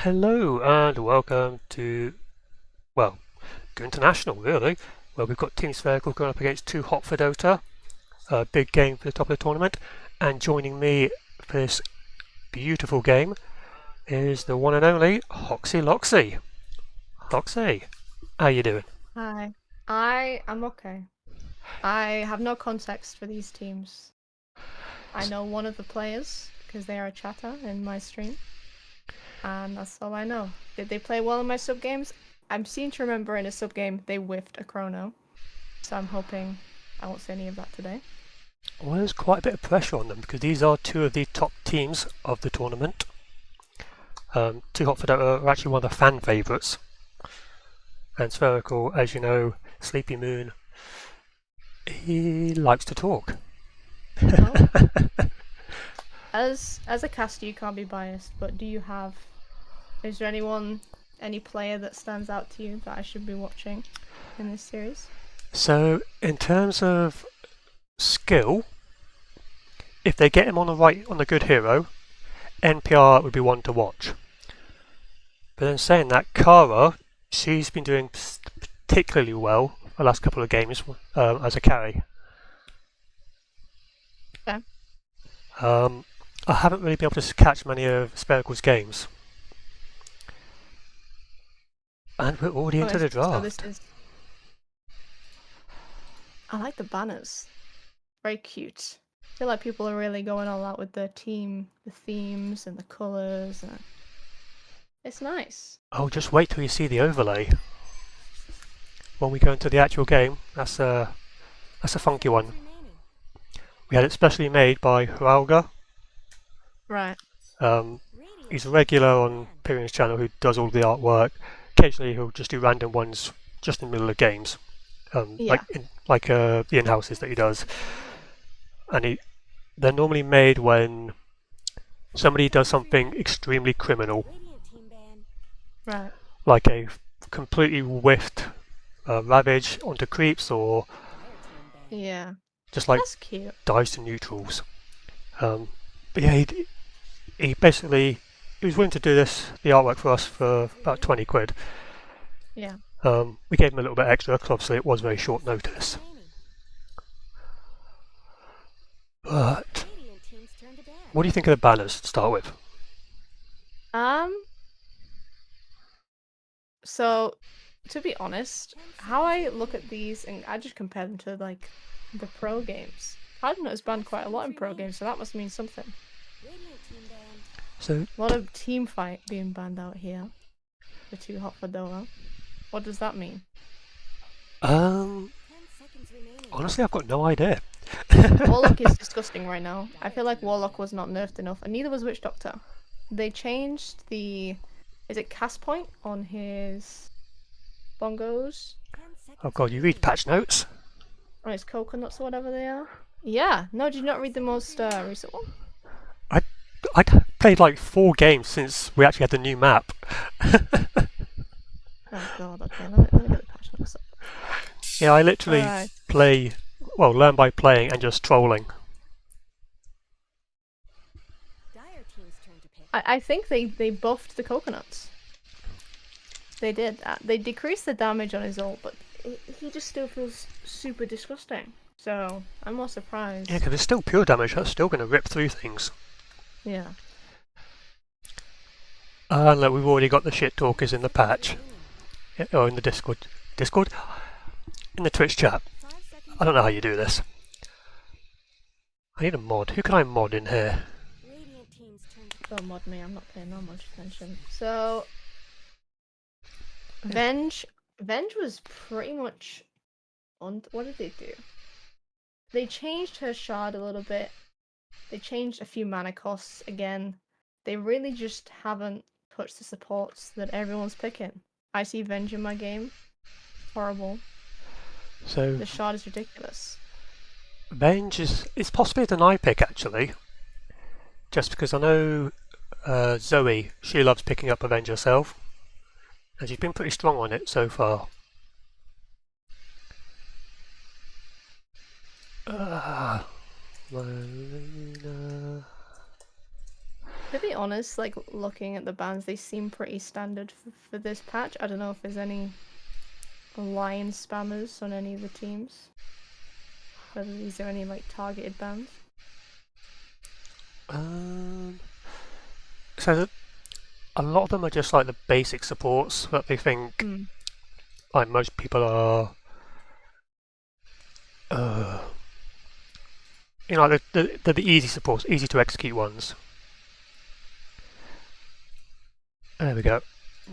Hello and welcome to, well, Go International really, where we've got Team Spherical going up against Too Hot for DotA, a big game for the top of the tournament, and joining me for this beautiful game is the one and only hoxieloxie. Hoxie, how you doing? Hi. I am okay. I have no context for these teams. I know one of the players because they are a chatter in my stream, and that's all I know. Did they play well in my sub games? I'm seem to remember in a sub game they whiffed a chrono, so I'm hoping I won't see any of that today. Well, there's quite a bit of pressure on them because these are two of the top teams of the tournament. Too Hot for DotA are actually one of the fan favourites, and Spherical, as you know, sleepymoon, he likes to talk. Oh. As a caster, you can't be biased, but is there any player that stands out to you that I should be watching in this series? So, in terms of skill, if they get him on a good hero, NPR would be one to watch. But then saying that, Kara, she's been doing particularly well the last couple of games as a carry. Okay. I haven't really been able to catch many of Spherical's games. And we're already into the draft. So this is... I like the banners. Very cute. I feel like people are really going all out with the themes and the colours. It's nice. Oh, just wait till you see the overlay. When we go into the actual game, that's a funky one. We had it specially made by Hualga. Right. He's a regular on Pyrion's channel who does all the artwork. Occasionally he'll just do random ones just in the middle of games, Yeah. like the in-houses that he does. And they're normally made when somebody does something extremely criminal, Right. like a completely whiffed ravage onto creeps, or Yeah. just like That's cute. dives to neutrals. But yeah, he basically he was willing to do the artwork for us for about 20 quid. Yeah. We gave him a little bit extra because obviously it was very short notice. But what do you think of the banners to start with? So, to be honest, how I look at these and I just compare them to like the pro games. I've noticed banned quite a lot in pro games, so that must mean something. So A lot of team fight being banned out here. For Too Hot for DotA. What does that mean? Honestly, I've got no idea. Warlock is disgusting right now. I feel like Warlock was not nerfed enough, and neither was Witch Doctor. They changed the... Is it cast point on his bongos? Oh god, you read patch notes? On his coconuts or whatever they are? Yeah. No, did you not read the most recent one? I played like 4 games since we actually had the new map. Oh god, okay, let me get the patch notes up. Yeah, I literally learn by playing and just trolling. I think they buffed the coconuts. They did. They decreased the damage on his ult, but he just still feels super disgusting. So I'm more surprised. Yeah, because it's still pure damage. That's still going to rip through things. Yeah. And look, we've already got the shit talkers in the patch. Or in the Discord. Discord? In the Twitch chat. I don't know how you do this. I need a mod. Who can I mod in here? Don't mod me, I'm not paying that much attention. So... Venge was pretty much on... What did they do? They changed her shard a little bit. They changed a few mana costs again. They really just haven't touched the supports that everyone's picking. I see Venge in my game. Horrible. So The shard is ridiculous. Venge is possibly a deny pick actually. Just because I know Zoey, she loves picking up Avenge herself. And she's been pretty strong on it so far. Marina. To be honest, like looking at the bans, they seem pretty standard for this patch. I don't know if there's any line spammers on any of the teams. Whether these are any like targeted bans. So a lot of them are just like the basic supports that they think like most people are you know, they're the easy supports, easy to execute ones. There we go.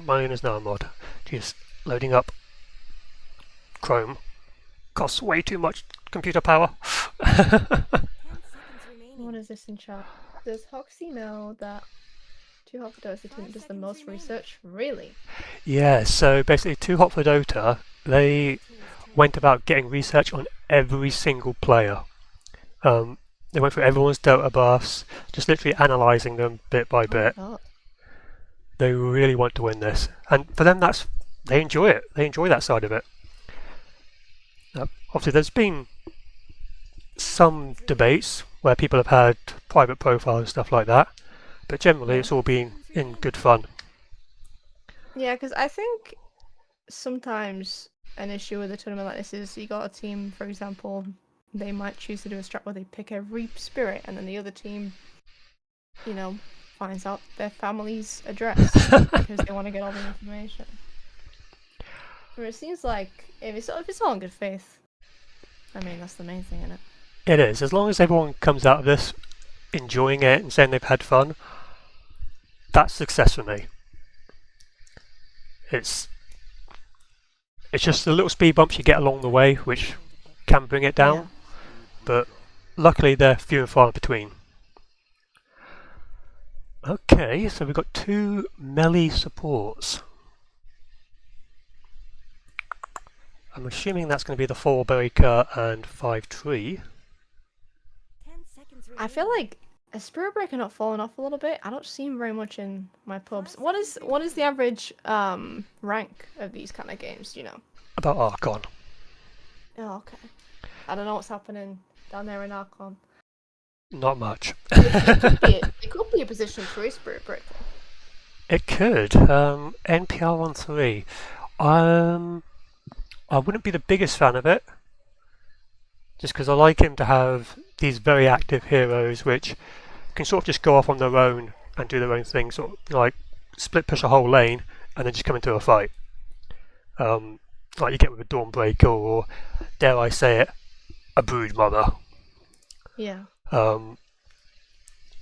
My name is now a mod. Just loading up Chrome. Costs way too much computer power. What is this in chat? Does Hoxie know that 2 Hot for Dota team does the most research? Really? Yeah, so basically 2 Hot for Dota, they went about getting research on every single player. They went through everyone's Dota buffs, just literally analysing them bit by bit. They really want to win this, and for them, they enjoy it. They enjoy that side of it. Obviously, there's been some debates where people have had private profiles and stuff like that, but generally, it's all been in good fun. Yeah, because I think sometimes an issue with a tournament like this is you got a team, for example, they might choose to do a strat where they pick a Reap Spirit, and then the other team, you know, finds out their family's address because they want to get all the information. But it seems like if it's all in good faith, I mean that's the main thing in it. It is. As long as everyone comes out of this enjoying it and saying they've had fun, that's success for me. It's just the little speed bumps you get along the way which can bring it down, but luckily they're few and far between. Okay, so we've got 2 melee supports. I'm assuming that's going to be the 4 Breaker and 5 Tree. I feel like a Spirit Breaker not falling off a little bit. I don't see him very much in my pubs. What is the average rank of these kind of games? Do you know? About Archon. Oh, okay. I don't know what's happening down there in Archon. Not much. It could be a position for a Spirit Breaker. It could. NPR on 3. I wouldn't be the biggest fan of it, just because I like him to have these very active heroes which can sort of just go off on their own and do their own thing, sort of like split push a whole lane and then just come into a fight. Like you get with a Dawnbreaker or, dare I say it, a Broodmother. Yeah. Cause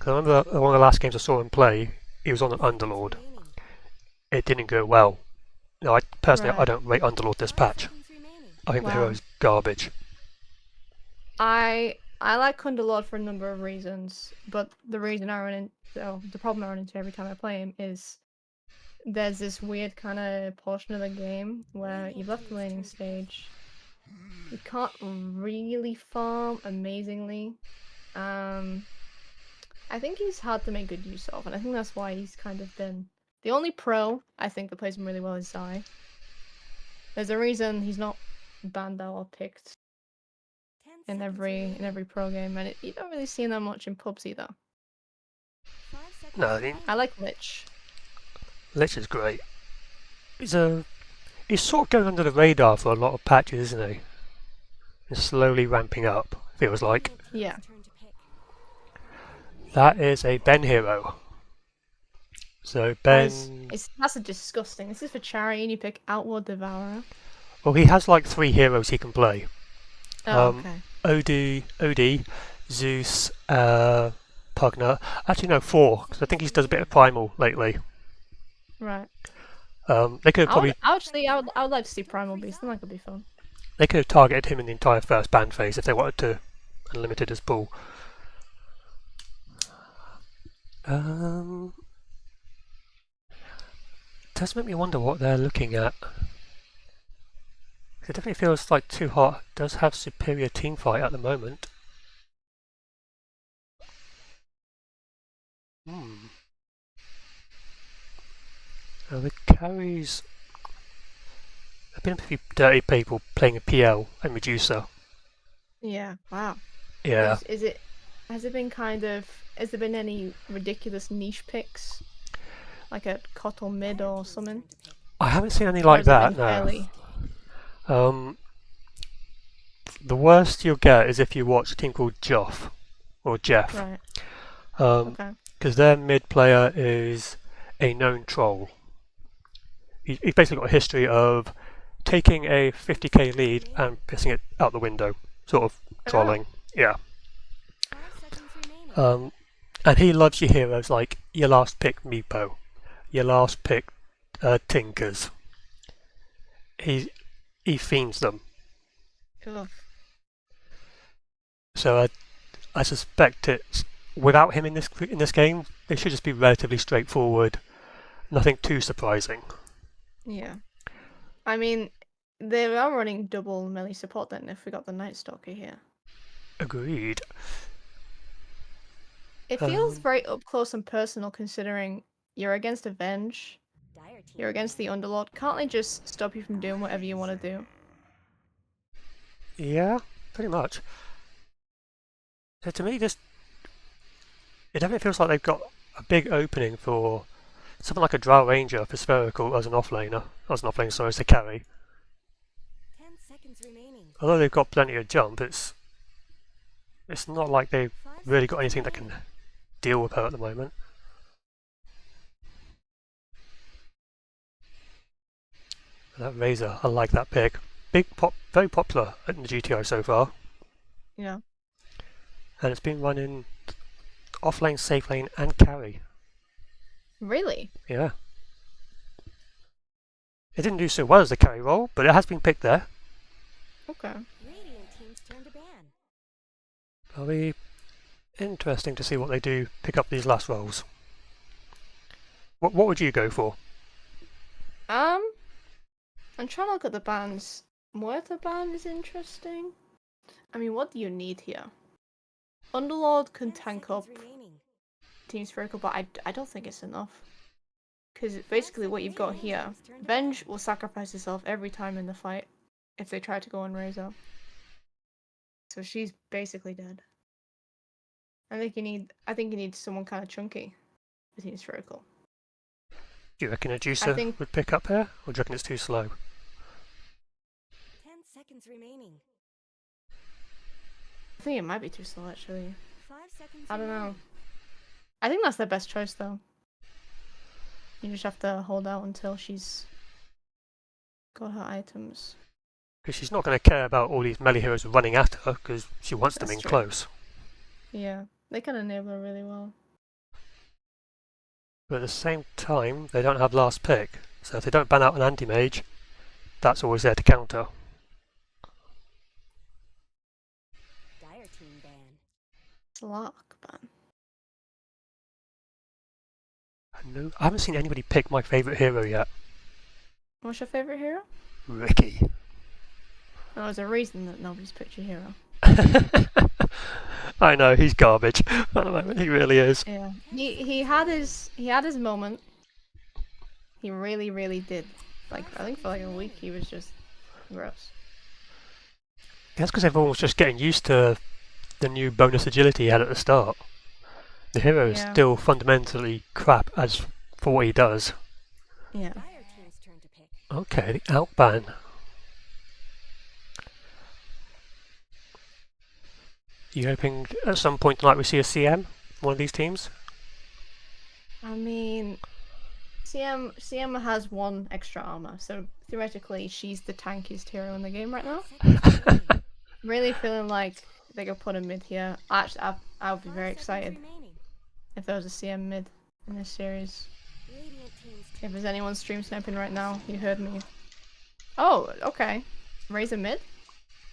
I remember one of the last games I saw him play, he was on an Underlord. It didn't go well. No, I don't rate Underlord this patch. I think the hero is garbage. I like Underlord for a number of reasons, but the reason the problem I run into every time I play him is there's this weird kind of portion of the game where you've left the laning stage. You can't really farm amazingly. I think he's hard to make good use of, and I think that's why he's kind of been the only pro I think that plays him really well is Zoey. There's a reason he's not banned out or picked in every pro game, and you don't really see him that much in pubs either. No, I like Lich. Lich is great. He's sort of going under the radar for a lot of patches, isn't he? He's slowly ramping up, feels like. Yeah. That is a Ben hero. So Ben... That's a disgusting. This is for charity and you pick Outward Devourer. Well, he has like 3 heroes he can play. Oh, okay. OD, Zeus, Pugner. Actually, no, 4, because I think he does a bit of Primal lately. Right. They could have probably... I would like to see Primal Beast, and that could be fun. They could have targeted him in the entire first ban phase if they wanted to, and limited his pool. It does make me wonder what they're looking at. It definitely feels like Too Hot does have superior teamfight at the moment. Now the carries... There have been a few dirty people playing a PL and Medusa. Yeah, wow. Yeah. Is it Has there been any ridiculous niche picks? Like a Cottle mid or something? I haven't seen any Or like has it been that, no. fairly... The worst you'll get is if you watch a team called Joff or Jeff, Right, because okay. their mid player is a known troll. He's basically got a history of taking a 50k lead and pissing it out the window, sort of trolling. Yeah. And he loves your heroes like your last pick Meepo, your last pick Tinkers. He fiends them. Ugh. So I suspect it's without him in this game, it should just be relatively straightforward, nothing too surprising. Yeah. I mean, they are running double melee support then if we got the Night Stalker here. Agreed. It feels very up close and personal considering you're against Avenge, you're against the Underlord. Can't they just stop you from doing whatever you want to do? Yeah, pretty much. So to me, it definitely feels like they've got a big opening for something like a Drow Ranger for Spherical as an offlaner. Sorry, as a carry. 10 seconds remaining. Although they've got plenty of jump, it's not like they've really got anything that can deal with her at the moment. That Razor, I like that pick. Very popular in the GTI so far. Yeah. And it's been running off lane, safe lane, and carry. Really? Yeah. It didn't do so well as the carry role, but it has been picked there. Okay. Radiant team's turn to ban. It'll be interesting to see what they do pick up these last roles. What would you go for? I'm trying to look at the bans. Muerta ban is interesting. I mean, what do you need here? Underlord can 10 tank up seconds remaining. Team Spherical, but I don't think it's enough. Because basically what you've got here, Venge will sacrifice herself every time in the fight if they try to go on Razor. So she's basically dead. I think you need someone kind of chunky for Team Spherical. Do you reckon a juicer would pick up here, or do you reckon it's too slow? 10 seconds remaining. I think it might be too slow actually. 5 seconds I don't know. remaining. I think that's their best choice though. You just have to hold out until she's got her items. Because she's not going to care about all these melee heroes running at her, because she wants them in close. Yeah, they can enable her really well. But at the same time, they don't have last pick, so if they don't ban out an anti-mage, that's always there to counter. Dire team ban. Lock ban. I haven't seen anybody pick my favourite hero yet. What's your favourite hero? Ricky. Oh, there's a reason that nobody's picked your hero. I know, he's garbage at the moment, he really is. Yeah. He had his moment. He really did. Like I think for like a week he was just gross. That's because everyone was just getting used to the new bonus agility he had at the start. The hero is still fundamentally crap as for what he does. Yeah. Dire team's turn to pick. Okay, the outban. You hoping at some point tonight we see a CM, one of these teams? I mean, CM has one extra armor, so theoretically she's the tankiest hero in the game right now. I'm really feeling like they could put a mid here. Actually, I would be very excited if there was a CM mid in this series. If there's anyone stream sniping right now, you heard me. Oh, okay. Razor mid?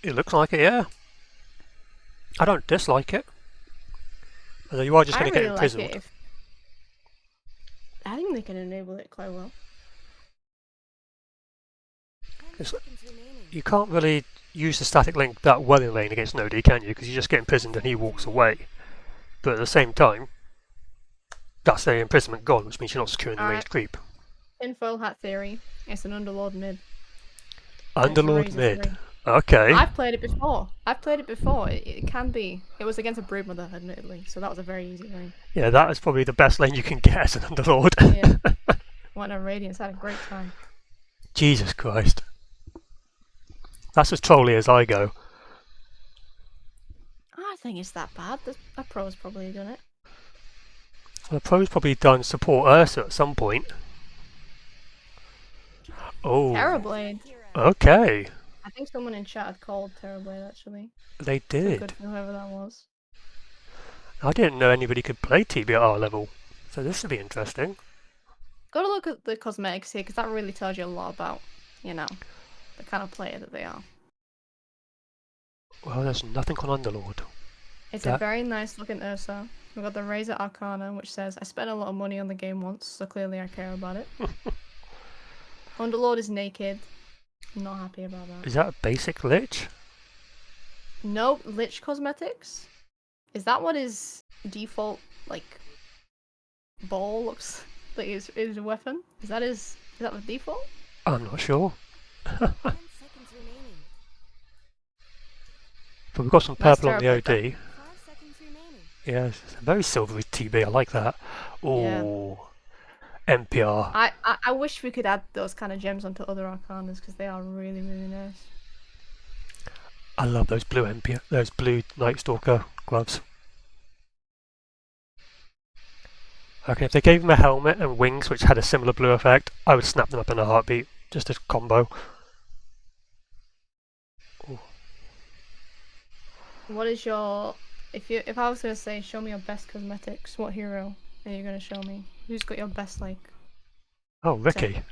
It looks like it, yeah. I don't dislike it. Although you are just going to get imprisoned. Like I think they can enable it quite well. You can't really use the static link that well in lane against Nodi, can you? Because you just get imprisoned and he walks away. But at the same time, that's their imprisonment gone, which means you're not securing the ranged creep. Tinfoil hat theory. It's an Underlord mid. Underlord mid. Okay. I've played it before. It can be. It was against a broodmother, admittedly, so that was a very easy lane. Yeah, that is probably the best lane you can get as an Underlord. Yeah. Went on Radiance, had a great time. Jesus Christ. That's as trolly as I go. I don't think it's that bad. A pro's probably done it. The pro's probably done support Ursa at some point. Oh. Terrorblade. Okay. I think someone in chat had called Terrorblade, actually. They So did. good for whoever that was. I didn't know anybody could play TB at our level. So this should be interesting. Gotta look at the cosmetics here, because that really tells you a lot about, you know, the kind of player that they are. Well, there's nothing on Underlord. It's a very nice looking Ursa. We've got the Razor Arcana, which says, I spent a lot of money on the game once, so clearly I care about it. Underlord is naked. I'm not happy about that. Is that a basic Lich? No Lich cosmetics? Is that what his default, like, ball looks like his weapon? Is that the default? I'm not sure. 10 seconds remaining. But we've got some Nice purple on the Terrorblade, OD. 5 seconds remaining. Yeah, it's a very silvery TB. I like that. Oh, NPR. I wish we could add those kind of gems onto other Arcanas, because they are really, really nice. I love those blue NPR, those blue Night Stalker gloves. Okay, if they gave him a helmet and wings which had a similar blue effect, I would snap them up in a heartbeat. Just a combo. Ooh. What is your... If I was going to say, show me your best cosmetics, what hero are you going to show me? Who's got your best, like... Oh, Ricky. set?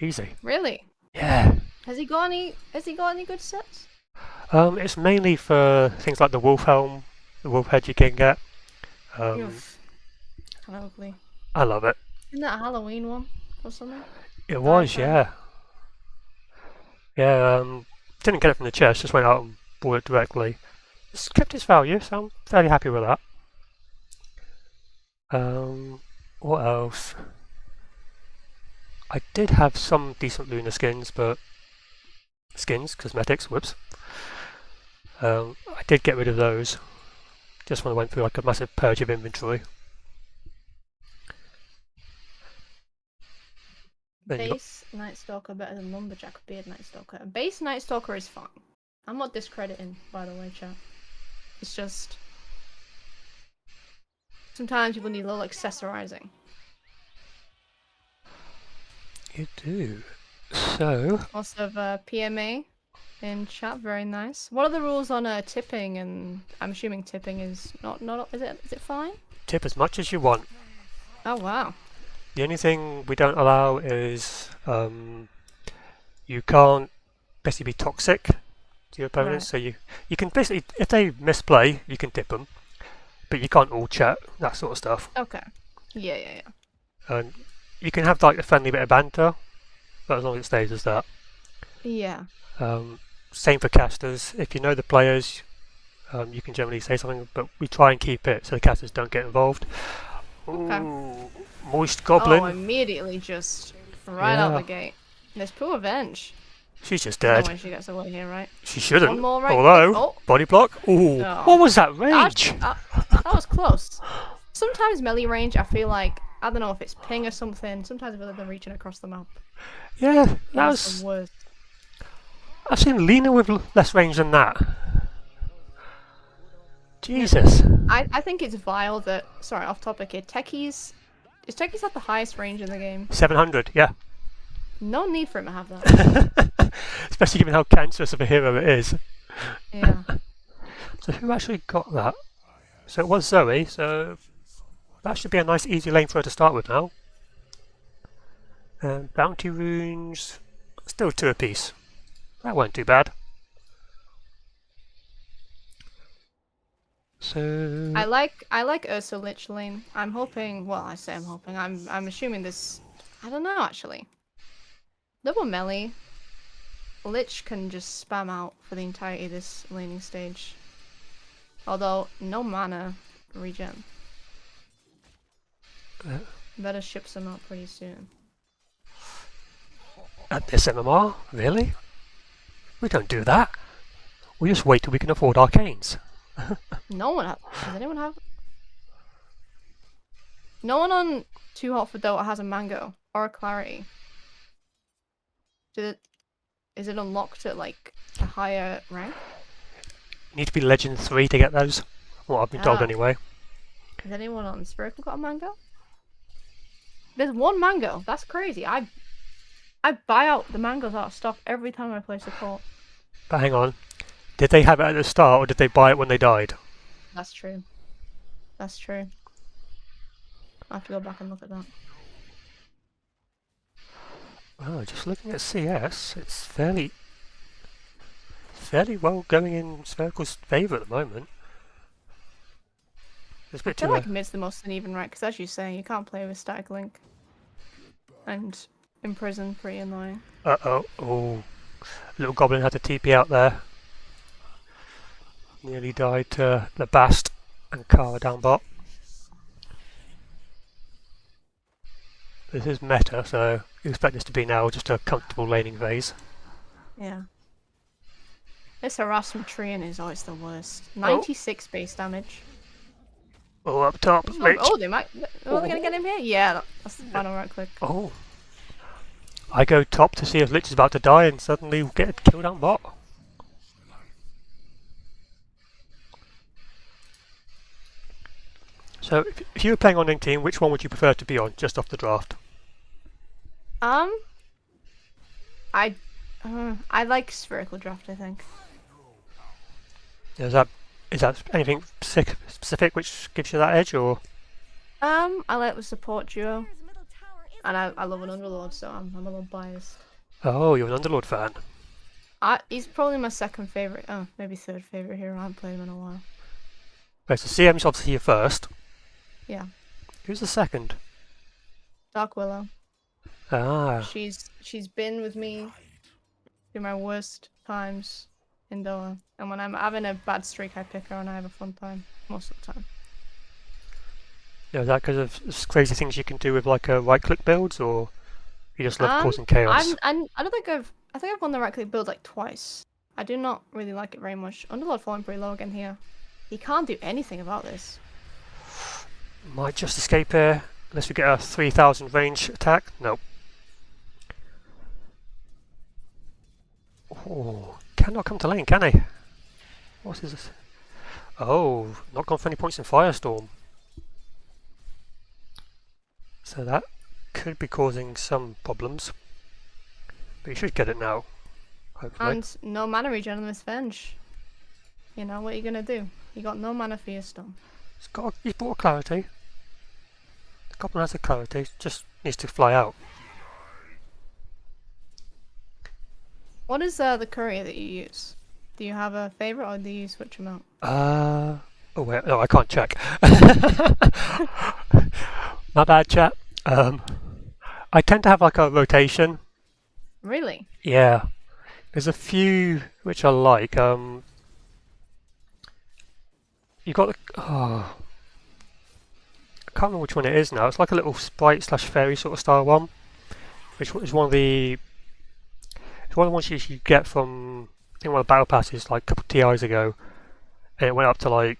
Easy. Really? Yeah. Has he got any good sets? It's mainly for things like the wolf helm, the wolf head you can get. Oof. Kind of ugly. I love it. Isn't that a Halloween one or something? It was, yeah. Yeah, didn't get it from the chest, just went out and bought it directly. It's kept its value, so I'm fairly happy with that. What else? I did have some decent Lunar skins, but... cosmetics, whoops. I did get rid of those. Just when I went through like a massive purge of inventory. Base Night Stalker better than Lumberjack Beard Night Stalker. Base Night Stalker is fine. I'm not discrediting, by the way, chat. It's just... sometimes people need a little accessorizing. You do. So... Also have PMA in chat, very nice. What are the rules on tipping? And I'm assuming tipping is not is it fine? Tip as much as you want. Oh wow. The only thing we don't allow is you can't basically be toxic to your opponents. Right. So you can basically, if they misplay, you can tip them, but you can't all chat, that sort of stuff. Okay. Yeah. And you can have like a friendly bit of banter, but as long as it stays as that. Yeah. Same for casters. If you know the players, you can generally say something, but we try and keep it so the casters don't get involved. Okay. Ooh, Moist Goblin. Oh, immediately just right out the gate. There's poor Venge. She's just No dead. way she gets away here, right? She shouldn't. One more right Although, click. Oh. body block. Ooh, Oh. what was that range? That was close. Sometimes melee range, I feel like, I don't know if it's ping or something. Sometimes I feel like they're reaching across the map. Yeah, that That's was. the worst. I've seen Lena with less range than that. Jesus. I think it's vile that, sorry, off topic here, Techies have the highest range in the game. 700, yeah. No need for him to have that. Especially given how cancerous of a hero it is. Yeah. So who actually got that? So it was Zoey, so that should be a nice easy lane for her to start with now. Bounty runes, still 2 apiece. That weren't too bad. So I like Ursa Lich lane. I'm hoping, well, I say I'm hoping, I'm assuming this, I don't know actually. Double melee, Lich can just spam out for the entirety of this laning stage. Although, no mana regen. Better ship some out pretty soon. at this MMR, really? We don't do that. We just wait till we can afford arcanes. No one does anyone have? No one on Too Hot for Dota has a mango or a clarity. Is it unlocked at like a higher rank? You need to be Legend 3 to get those. What I've been told Ah. anyway. Has anyone on Spherical got a mango? There's one mango. That's crazy. I buy out the mangoes out of stock every time I play support. But hang on. Did they have it at the start or did they buy it when they died? That's true. That's true. I have to go back and look at that. Oh, just looking at CS, it's fairly well going in Spherical's favour at the moment. It's a I bit feel too like mid's the most uneven, right? Because as you say, you can't play with static link. And imprison, pretty annoying. Uh-oh. Oh. Little Goblin had to TP out there. Nearly died to the Bast and Kara down bot. This is meta, so you expect this to be now just a comfortable laning phase. Yeah. This harassment treant is always the worst. 96 base damage. Oh, up top. Oh, they might. Oh, they're gonna get him here? Yeah, that's the final right click. Oh. I go top to see if Lich is about to die and suddenly get killed down bot. So, if you were playing on any team, which one would you prefer to be on, just off the draft? I like Spherical draft, I think. Is that anything specific which gives you that edge, or? I like the support duo. Dire's middle tower is And I love an Underlord, so I'm a little biased. Oh, you're an Underlord fan. He's probably my second favourite, maybe third favourite hero. I haven't played him in a while. Right, so CM's obviously your first. Yeah. Who's the second? Dark Willow. Ah, She's been with me through my worst times in Dota. And when I'm having a bad streak, I pick her and I have a fun time most of the time. yeah, is that because of crazy things you can do with like right-click builds, or you just love causing chaos? I don't think I think I've won the right click build like twice. I do not really like it very much. Underlord falling pretty low again here. He can't do anything about this. Might just escape here, unless we get a 3000 range attack. Nope. Oh, cannot come to lane, can he? What is this? Oh, not gone for any points in Firestorm. So that could be causing some problems. But you should get it now, hopefully. And no mana regen on this Venge. You know, what are you gonna do? You got no mana for your storm. He's bought a clarity. The Goblin has a clarity, just needs to fly out. What is the courier that you use? Do you have a favourite or do you switch them out? Oh wait, no, I can't check. My bad, chat. I tend to have like a rotation. Really? Yeah, there's a few which I like. You got the. Oh, I can't remember which one it is now. It's like a little sprite slash fairy sort of style one, which is one of the. It's one of the ones you get from I think one of the battle passes like a couple of TIs ago, and it went up to like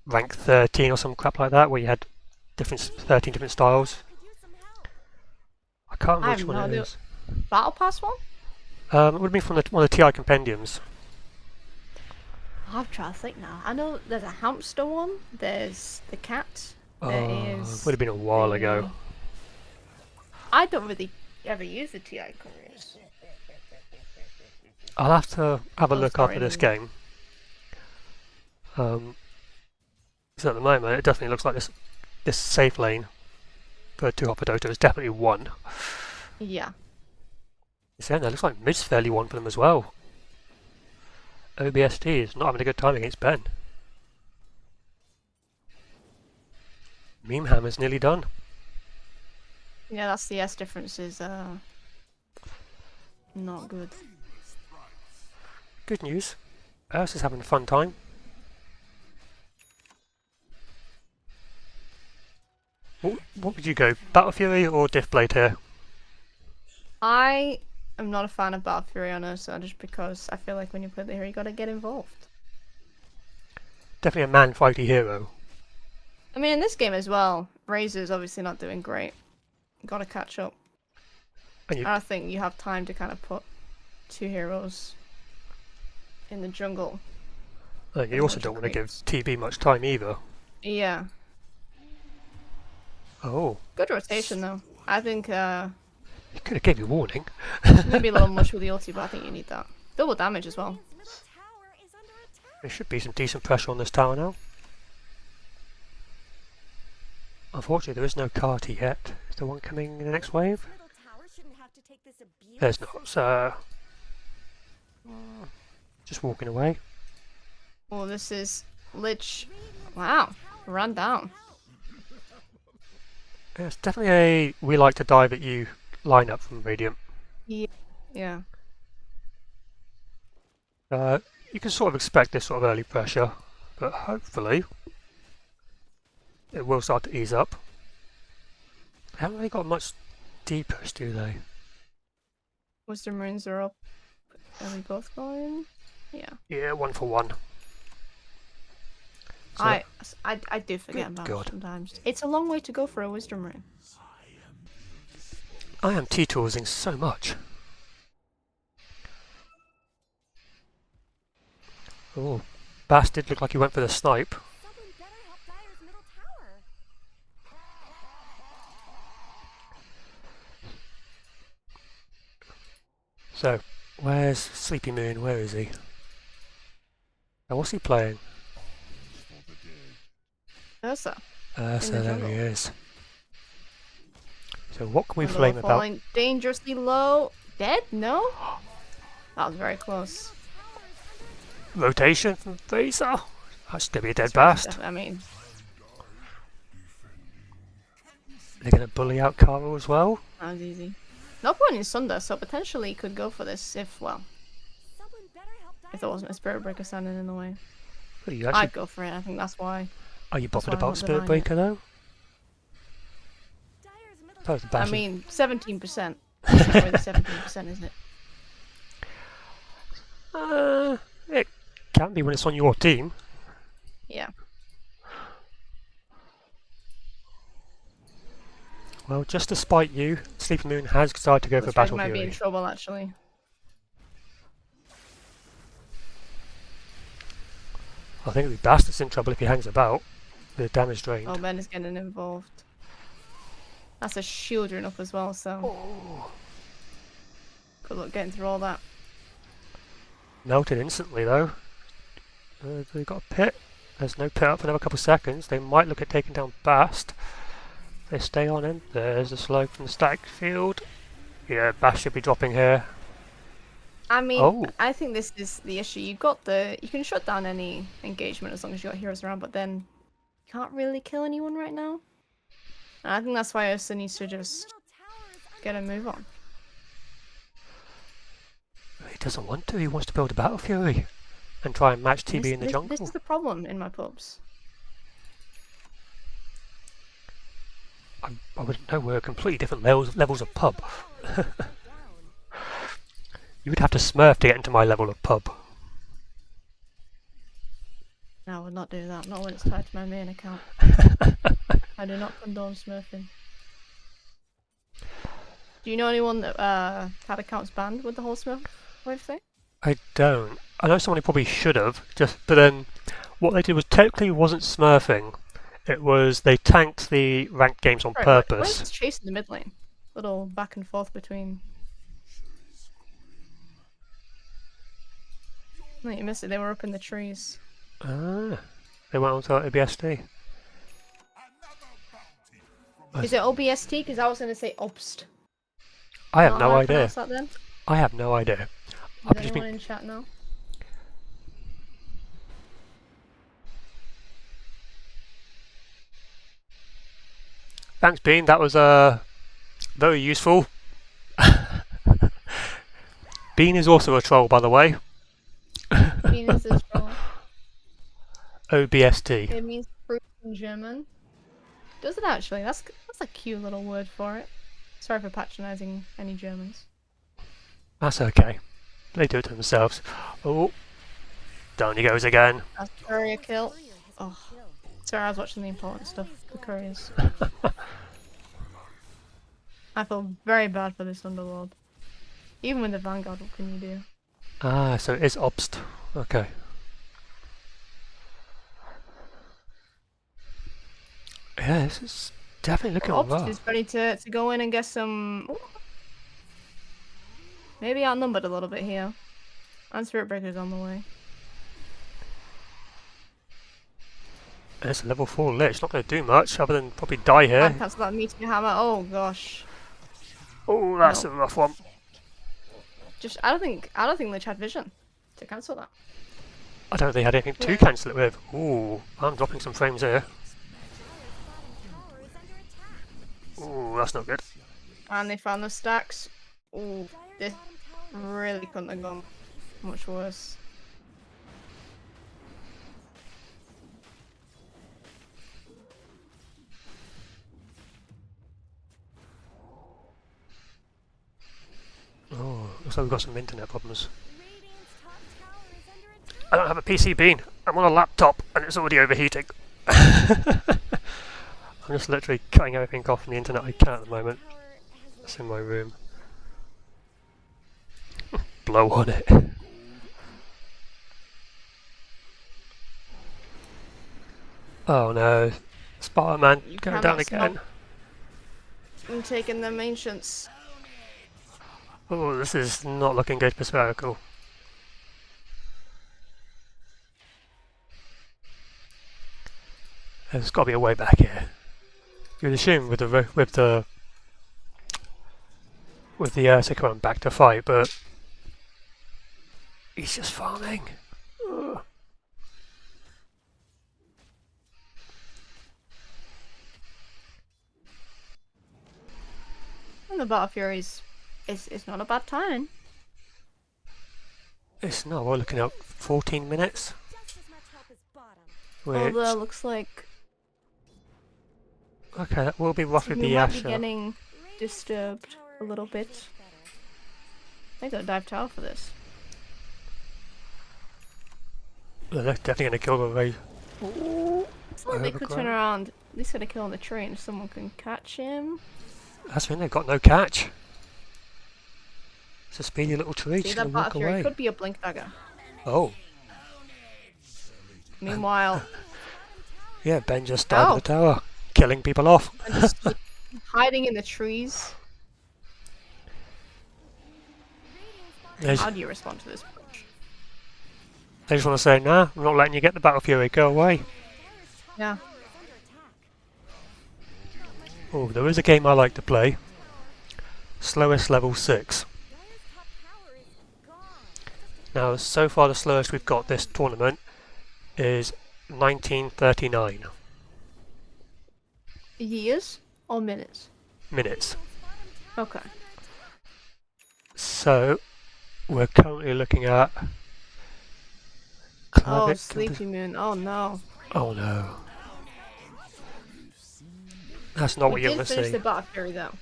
rank 13 or some crap like that, where you had 13 different styles. could use some help. I can't remember I which have one no it idea. is. Battle Pass one? It would have been from one of the TI compendiums. I'm trying to think now. I know there's a hamster one. There's the cat. There is. Would have been a while the- ago. I don't really ever use the TI couriers. I'll have to have a Oh, look sorry, after this no. game. So at the moment, it definitely looks like this safe lane for 2 Hot for Dota is definitely one. Yeah. Yeah, no, it looks like mid's fairly one for them as well. OBST is not having a good time against Ben. Meme Hammer's nearly done. Yeah, that's the S difference is not good. Good news. Earth is having a fun time. What would you go? Battle Fury or Diff Blade here? I am not a fan of Battle Fury on Ursa just because I feel like when you play the hero, you gotta get involved. Definitely a man-fighty hero. I mean, in this game as well, Razor's obviously not doing great. Gotta catch up. And you, I don't think you have time to kind of put two heroes in the jungle. and you also don't want to give TB much time either. Yeah. Oh, Good rotation though. I think he could have gave you warning. maybe a little much with the ulti, but I think you need that. Double damage as well. Radiant's middle tower is under attack. There should be some decent pressure on this tower now. Unfortunately, there is no Carty yet. Is there one coming in the next wave? Middle tower shouldn't have to take this abuse. There's not. So, just walking away. Oh, this is Lich. Wow, ran down. Yeah, it's definitely a we like to dive at you lineup from Radiant. Yeah. You can sort of expect this sort of early pressure, but hopefully it will start to ease up. They haven't really got much deepers, do they? Wisdom runes are up. Are we both going? Yeah. Yeah, 1 for 1. So, I do forget Good about God. it sometimes. It's a long way to go for a wisdom rune. I am T-toolsing so much. Oh, Bastard looked like he went for the snipe. Someone better help Dyer's middle tower. So, where's Sleepy Moon? Where is he? And what's he playing? Ursa. So the there jungle. he is. So what can we Although flame about? falling dangerously low. Dead? No? That was very close. Rotation from Fraser. That's going to be a dead That's very bast. I mean, They're going to bully out Karo as well. that was easy. No point in Sunder, so potentially he could go for this if, well, Someone better help Dyer's if there wasn't a Spirit Breaker standing in the way. Are you actually I'd go for it, I think that's why. are you that's bothered why I'm about not Spirit denying it. Breaker though? Dyer's middle That was the I bastard. mean, 17%. It's not really 17%, is it? It can be when it's on your team. Yeah. Well, just to spite you, Sleepy Moon has decided to go for Looks like Battle he might be in Fury. trouble, actually. I think the Bastard's in trouble if he hangs about. The damage drained. Oh, Ben is getting involved. That's a shield rune up as well, so Oh, good luck getting through all that. melted instantly though. They got a pit. There's no pit up for another couple of seconds. They might look at taking down Bast. They stay on him. There's a slow from the stack field. Yeah, Bast should be dropping here. I mean, Oh. I think this is the issue. You can shut down any engagement as long as you got heroes around, but then you can't really kill anyone right now. And I think that's why Ursa needs to just middle tower is under get a move on. He doesn't want to. He wants to build a Battle Fury and try and match TB in the jungle. This is the problem in my pubs. I wouldn't know. We're completely different levels of pub. down. You would have to smurf to get into my level of pub. No, I would not do that. Not when it's tied to my main account. I do not condone smurfing. Do you know anyone that had accounts banned with the whole smurf wave thing? I don't. I know someone who probably should have, but then what they did was technically wasn't smurfing. It was they tanked the ranked games on Right, purpose. where's chasing the mid lane? Little back and forth between. No, you missed it. They were up in the trees. Ah, they went on to OBSD. Is it OBST? Because I was going to say obst. I have Not no how I idea. pronounce that then? I have no idea. Does I've just anyone been in chat know? Thanks, Bean. That was very useful. Bean is also a troll, by the way. Venus is wrong. OBST. It means fruit in German. Does it actually? That's a cute little word for it. Sorry for patronizing any Germans. That's okay. They do it to themselves. Oh, down he goes again. That's courier kill. Oh, sorry, I was watching the important stuff. The couriers. I feel very bad for this Underlord. Even with the Vanguard, what can you do? Ah, so it is obst. Okay. Yeah, this is definitely looking Ops rough. is ready to go in and get some... Maybe outnumbered a little bit here. And Spirit Breaker's on the way. And it's a level 4 lich, not going to do much other than probably die here. And cancel that meteor hammer. Oh gosh. Oh, that's No. a rough one. Just I don't think Lich had vision to cancel that. I don't think they had anything to Yeah. cancel it with. Ooh, I'm dropping some frames here. Ooh, that's not good. And they found the stacks. Ooh, this really couldn't have gone much worse. Oh, looks like we've got some internet problems. I don't have a PC bean. I'm on a laptop and it's already overheating. I'm just literally cutting everything off from the internet I can at the moment. It's in my room. Blow on it. Oh no. Spartomat going down cannot again. I'm taking them ancients. Oh, this is not looking good for Spherical. There's got to be a way back here. You'd assume with the Sycoran back to fight, but he's just farming. Ugh. And the Battle Furies, it's not a bad time. It's not. We're looking at 14 minutes. Which, Although looks like okay, that will be roughly we the might be Asher. getting disturbed a little bit. They got a dive tower for this. They're definitely going to kill the raid. It's like they could turn around, at least get a kill on the train if someone can catch him. That's when they've got no catch. It's a speedy little tree, See, just that going to walk Battle Fury away. could be a blink dagger. Oh, Meanwhile, yeah, Ben just died Oh. in the tower, killing people off. I'm just like, hiding in the trees. They How do you respond to this push? just want to say, nah, I'm not letting you get the Battle Fury, go away. Yeah. Oh, there is a game I like to play. Slowest level 6. Now, so far the slowest we've got this tournament is 1939 Years or minutes? minutes. Okay. So, we're currently looking at... Oh, Sleepy Moon. Oh no. Oh no. That's not what We you're did going to finish see. the Battle Fury though.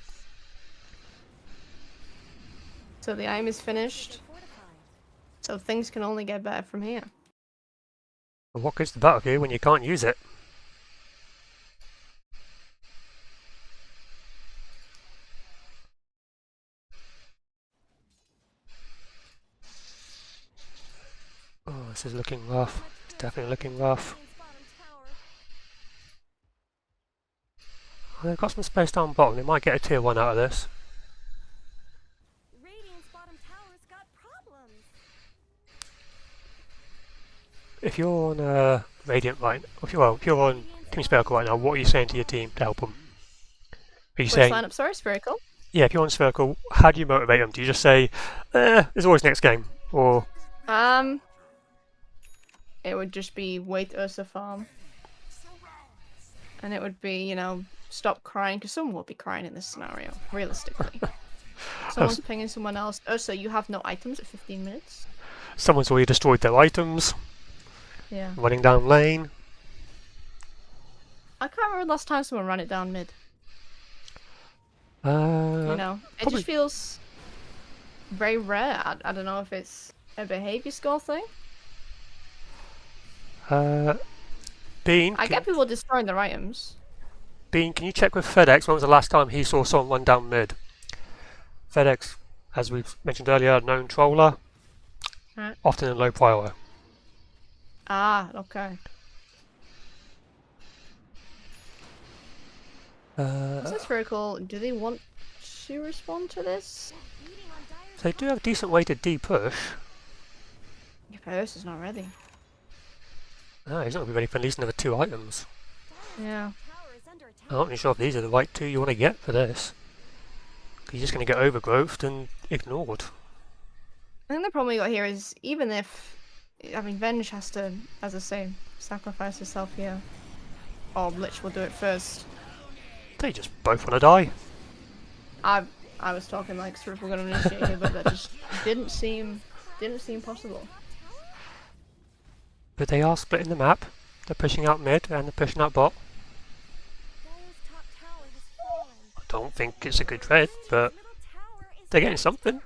So the aim is finished. So things can only get better from here. But what good's the Battle Fury when you can't use it? Oh, this is looking rough. It's definitely looking rough. Well, they've got some space down bottom. They might get a tier 1 out of this. Radiant's bottom tower's got problems. If you're on Radiant right, if you're on Team Spherical right now, what are you saying to your team to help them? Are you Which saying, lineup? Sorry, Spherical. yeah, if you're on Spherical, how do you motivate them? Do you just say, there's always next game? Or, It would just be wait Ursa farm. And it would be, you know, stop crying, because someone will be crying in this scenario, realistically. Someone's pinging someone else. Ursa, you have no items at 15 minutes. someone's already destroyed their items, Yeah. running down lane. I can't remember the last time someone ran it down mid. You know, it probably- just feels... very rare. I don't know if it's a behavior score thing. Bean, I get people destroying their items. Bean, can you check with FedEx when was the last time he saw someone run down mid? FedEx, as we've mentioned earlier, known troller, Right. often in low prio. Ah, okay. Is this Spherical? Do they want to respond to this? So they do have a decent way to D-push. Your purse is not ready. Ah, he's not going to be ready for at least another 2 items. Yeah. I'm not really sure if these are the right 2 you want to get for this. You're just going to get overgrowthed and ignored. I think the problem we got here is even if, I mean, Venge has to, as I say, sacrifice herself here. Or Lich will do it first. They just both want to die. I was talking like Spherical were going to initiate here, but that just didn't seem possible. But they are splitting the map. They're pushing out mid and they're pushing out bot. I don't think it's a good trade, but they're getting something.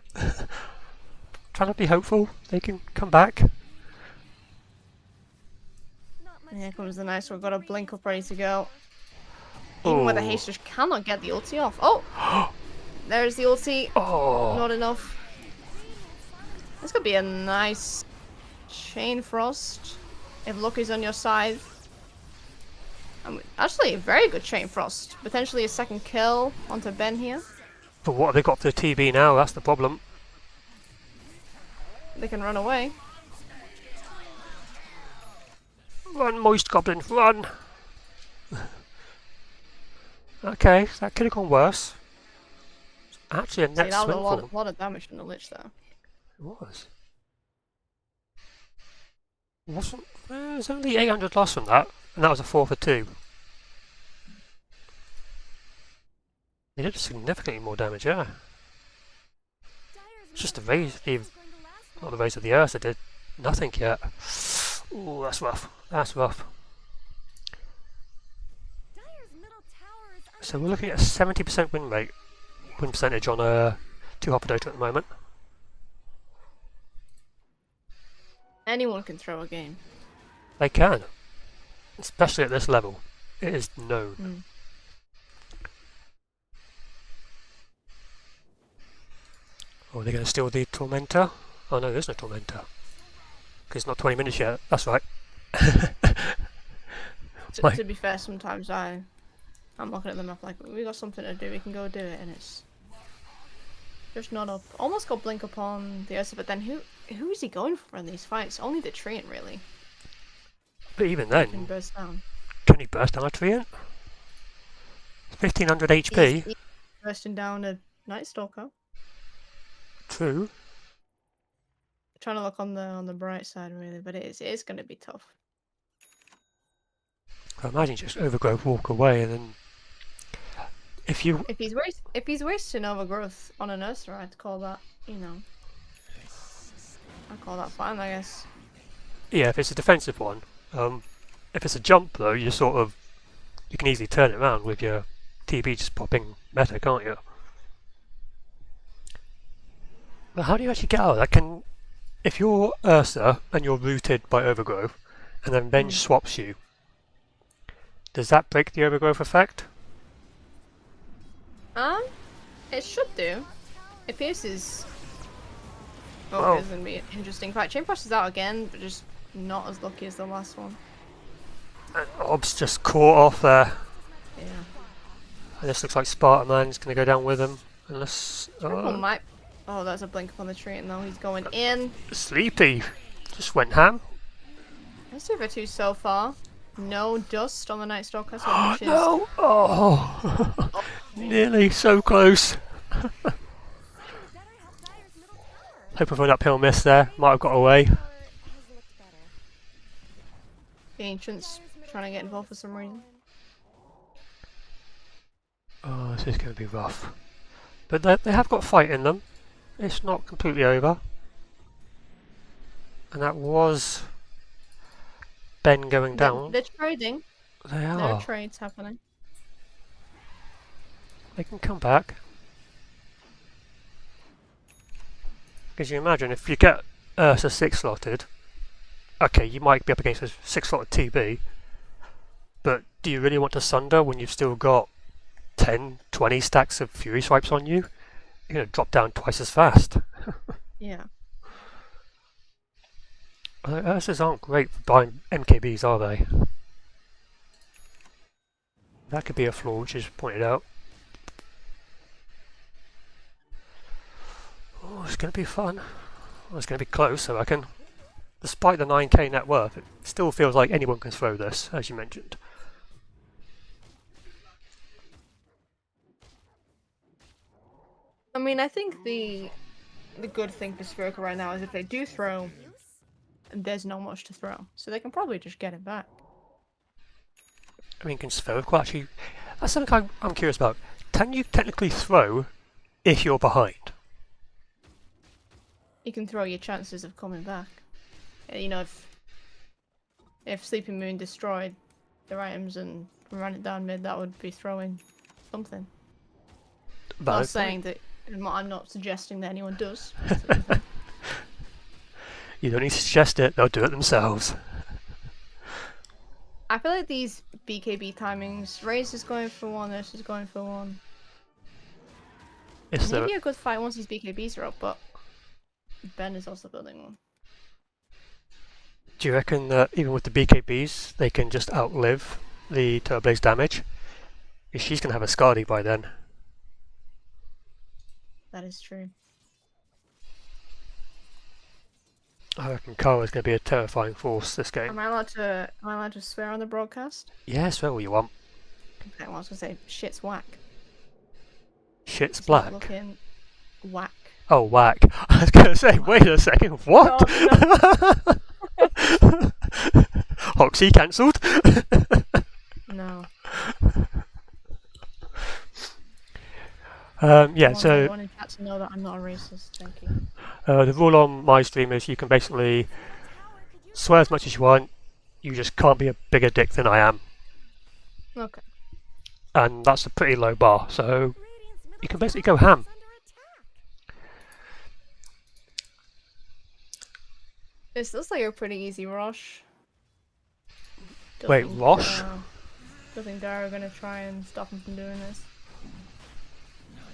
Trying to be hopeful they can come back. And here comes the nice one. Got a blink up ready to go. Even with the haste, just cannot get the ulti off. Oh! There's the ulti. Oh! Not enough. This could be a nice chain frost if luck is on your side. Actually, a very good chain frost. Potentially a second kill onto Ben here. But what have they got for the TB now? That's the problem. They can run away. Run, moist goblin, run! Okay, that could have gone worse. Actually, a net that was swing a lot of damage from the Lich there. It was. Wasn't there's only 800 loss from that, and that was a 4 for 2. They did significantly more damage, yeah. It's just the raise, not the raise of the earth, they did nothing yet. Ooh, that's rough. That's rough. So we're looking at a 70% win percentage on a 2 hopper Dota at the moment. Anyone can throw a game. They can, especially at this level. It is known. Mm. Oh, they're going to steal the Tormentor? Oh no, there's no Tormentor. Because it's not 20 minutes yet, that's right. To be fair, sometimes I'm looking at the map like, we got something to do, we can go do it, and it's just not up. Almost got blink upon the Ursa, but then who is he going for in these fights? Only the Treant, really. But even then, Can burst down. can he burst down a Treant? 1500 HP. He's bursting down a Night Stalker. True. Trying to look on the bright side, really, but it is going to be tough. I imagine just overgrowth, walk away, and then if he's wasting overgrowth on an Ursa, I'd call that, I'd call that fine, I guess. Yeah, if it's a defensive one. If it's a jump though, you can easily turn it around with your TB just popping meta, can't you? But how do you actually get out of that? If you're Ursa and you're rooted by overgrowth, and then Venge swaps you, does that break the overgrowth effect? It should do. It pierces. Oh, Oh. it's gonna be an interesting fight. Chain Frost is out again, but just not as lucky as the last one. And Ob's just caught off there. Yeah. And this looks like Spartomat's going to go down with him. Unless... Spherical might. Oh, that's a blink upon the tree, and though he's going in. Sleepy just went ham. That's 2 for 2 so far. No dust on the Night Stalker, so which is... No! Oh! Nearly so close. Hoping for an uphill miss there. Might have got away. The Ancient's trying to get involved for some reason. Oh, this is going to be rough. But they have got fight in them. It's not completely over. And that was Ben going down. They're trading. They There are. are trades happening. They can come back. Because you imagine if you get Ursa 6 slotted, okay, you might be up against a 6 slotted TB, but do you really want to Sunder when you've still got 10, 20 stacks of Fury Swipes on you? You're going to drop down twice as fast. Yeah. Ursas aren't great for buying MKBs, are they? That could be a flaw, which is pointed out. Oh, it's going to be fun. Well, it's going to be close, I reckon. Despite the 9k net worth, it still feels like anyone can throw this, as you mentioned. I mean, I think the good thing for Spherical right now is if they do throw, there's not much to throw, so they can probably just get it back. I mean, can Spherical actually... That's something I'm curious about. Can you technically throw if you're behind? You can throw your chances of coming back. You know, if sleepymoon destroyed their items and ran it down mid, that would be throwing something. Valid Not saying that. I'm not suggesting that anyone does. You don't need to suggest it, they'll do it themselves. I feel like these BKB timings, Raze is going for one, Nurse is going for one. It's Maybe a good fight once these BKBs are up, but Ben is also building one. Do you reckon that even with the BKBs, they can just outlive the Turbolaze damage? Because she's going to have a Skadi by then. That is true. I reckon Kara's going to be a terrifying force this game. Am I allowed to swear on the broadcast? Yeah, swear all you want. Okay, well, I was gonna say shit's whack. Shit's It's not black. looking whack. Oh, whack. I was going to say, wait a second, what? Hoxie cancelled? No. Yeah, I so wanted chat to know that I'm not a racist. Thank you. the rule on my stream is you can basically swear as much as you want, you just can't be a bigger dick than I am. Okay. And that's a pretty low bar, so you can basically go ham. This looks like a pretty easy rush. Don't Wait, think, Rosh? Don't think Dara are gonna try and stop him from doing this.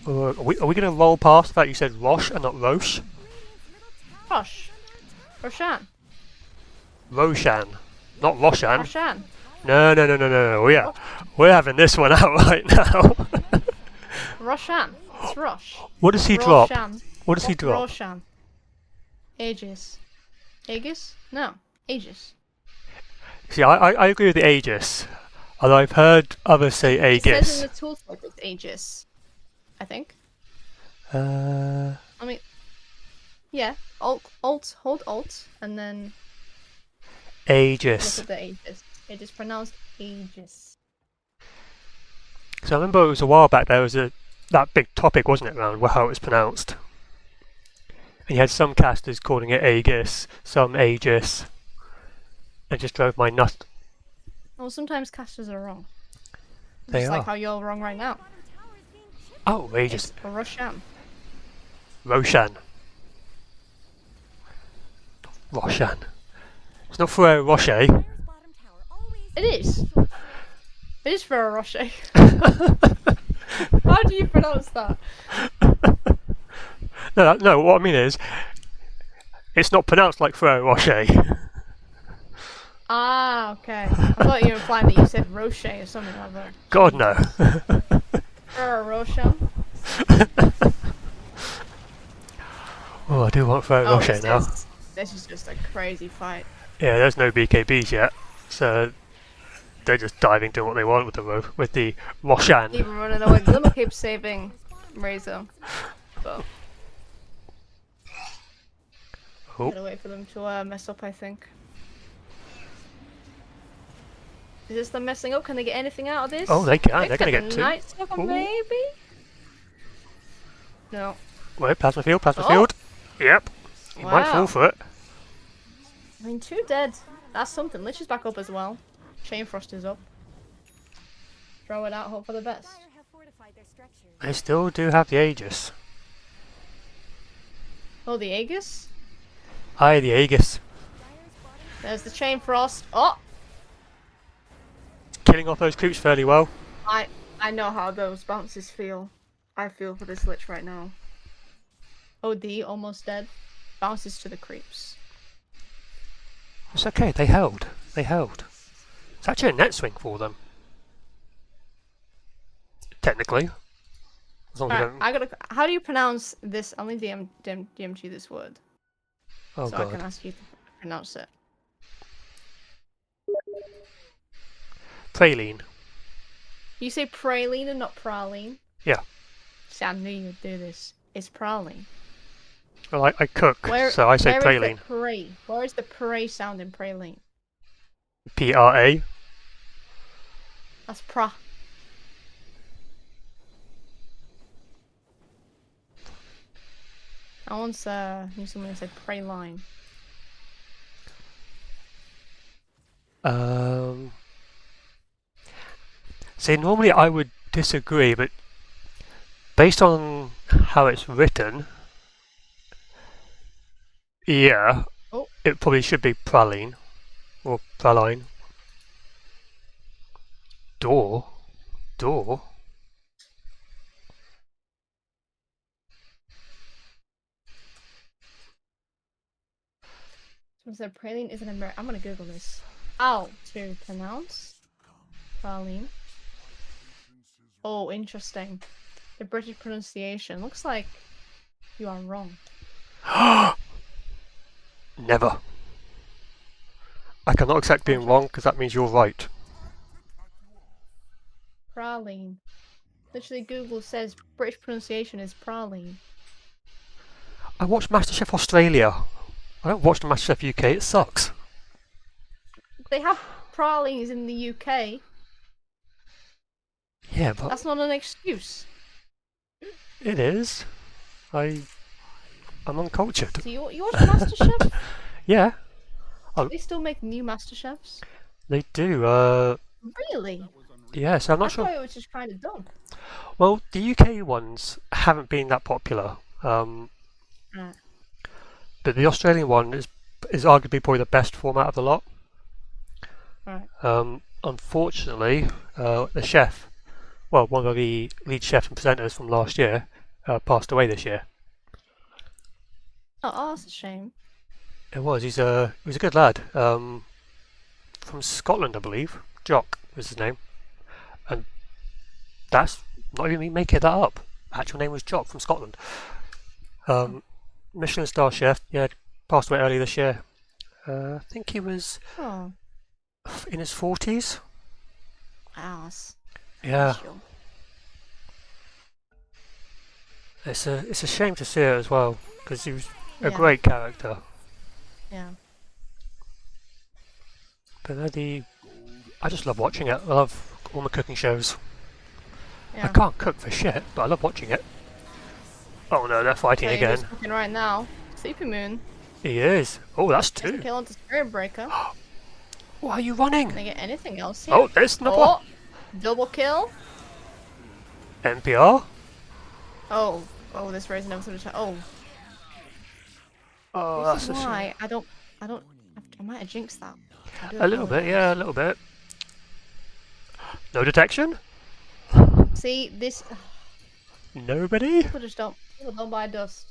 Are we going to roll past the fact you said Rosh and not Roche? Rosh. Roshan. Roshan, not Roshan. Roshan. No. We're having this one out right now. Roshan. It's Rosh. What does he drop? Roshan. What does he drop? Roshan. Aegis. Aegis? No. Aegis. See, I agree with the Aegis. Although I've heard others say It says Aegis. in the tooltip it's Aegis. I think. Uh, I mean, yeah. Alt, hold Alt, and then Aegis. look at the Aegis. It is pronounced Aegis. So I remember it was a while back there was that big topic, wasn't it, around how it was pronounced. And you had some casters calling it Aegis, some Aegis. It just drove my nut. Well, sometimes casters are wrong. They Just are. like how you're wrong right now. Oh, Aegis. It's Roshan. Roshan. Roshan. It's not Ferrero Rocher. It is. It is Ferrero Rocher. How do you pronounce that? No, what I mean is, it's not pronounced like Ferrero Rocher. Ah, okay. I thought you were implying that you said Rocher or something like that. God, no. Ferrero Rocher. Oh, I do want Ferrero Rocher now. This is just a crazy fight. Yeah, there's no BKBs yet, so they're just diving to what they want with the Roshan. Even running away. Glimmer keeps saving Razor. But Oh. gotta wait for them to mess up, I think. Is this them messing up? Can they get anything out of this? Oh, they can. They're They going to the get two. Night Stalker, Ooh. maybe? No. Wait, plasma field. Oh. Yep. You might fall Wow. for it. I mean, 2 dead. That's something. Lich is back up as well. Chain Frost is up. Throw it out, hope for the best. They still do have the Aegis. Oh, the Aegis? Aye, the Aegis. There's the Chain Frost. Oh! Killing off those creeps fairly well. I know how those bounces feel. I feel for this lich right now. OD, almost dead. Bounces to the creeps. It's okay, they held. They held. It's actually a net swing for them. Technically. As long as they Alright, don't... I gotta. How do you pronounce this? Only DMG this word. Oh so I can god. ask you to pronounce it. Praline. You say praline and not praline? Yeah. See, I knew you'd do this. It's praline. Well, I cook, so I say where is praline. the pray? Where is the pray sound in praline? P-R-A. That's pra. I once knew someone who said praline. See, normally I would disagree, but based on how it's written, yeah, Oh. it probably should be praline or praline. Door, door. Someone said praline is an American. I'm gonna Google this. How to pronounce praline? Oh, interesting. The British pronunciation looks like you are wrong. Never. I cannot accept being wrong because that means you're right. Praline. Literally, Google says British pronunciation is praline. I watched MasterChef Australia. I don't watch the MasterChef UK, it sucks. They have pralines in the UK. Yeah, but That's not an excuse. it is. I'm uncultured. So you watch MasterChef? Yeah, They still make new MasterChefs? they do. Really? Yeah, so I'm I not sure. thought it was just kind of done. Well, the UK ones haven't been that popular. Right. But the Australian one is arguably probably the best format of the lot. Right. Unfortunately, the chef, well, one of the lead chefs and presenters from last year, passed away this year. Oh, that's a shame. It was. He was a good lad. From Scotland, I believe. Jock was his name, and that's not even me making that up. Actual name was Jock from Scotland. Michelin star chef. Yeah, passed away earlier this year. I think he was Oh, in his 40s. ass. Yeah, it's a shame to see it as well because he was a Yeah. great character. Yeah. But I just love watching it. I love all the cooking shows. Yeah. I can't cook for shit, but I love watching it. Oh no, they're fighting Okay, again. who's cooking right now? Sleepymoon. He is. Oh, that's Gets a two. kill onto Spirit Breaker. Why are you running? Can I get anything else here? Oh, there's another one. Oh, double kill. NPR. Oh, this raising ever so much. Oh, Oh, this that's is a shame. why I don't. I might have jinxed that. I do A little bit, apologise. yeah, a little bit. No detection? See, this Nobody? people just don't. People don't buy dust.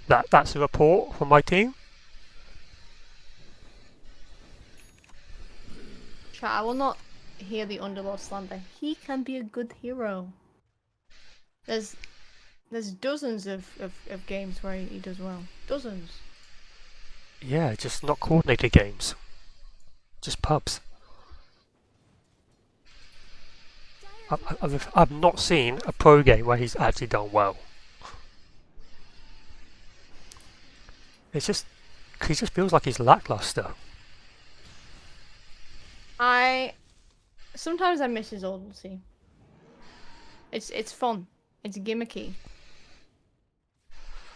That's a report from my team. Chat, I will not hear the Underlord slander. He can be a good hero. There's dozens of games where he does well. Dozens. Yeah, just not coordinated games. Just pubs. I've not seen a pro game where he's actually done well. It's just, he just feels like he's lackluster. Sometimes I miss his old ulti. It's fun. It's gimmicky.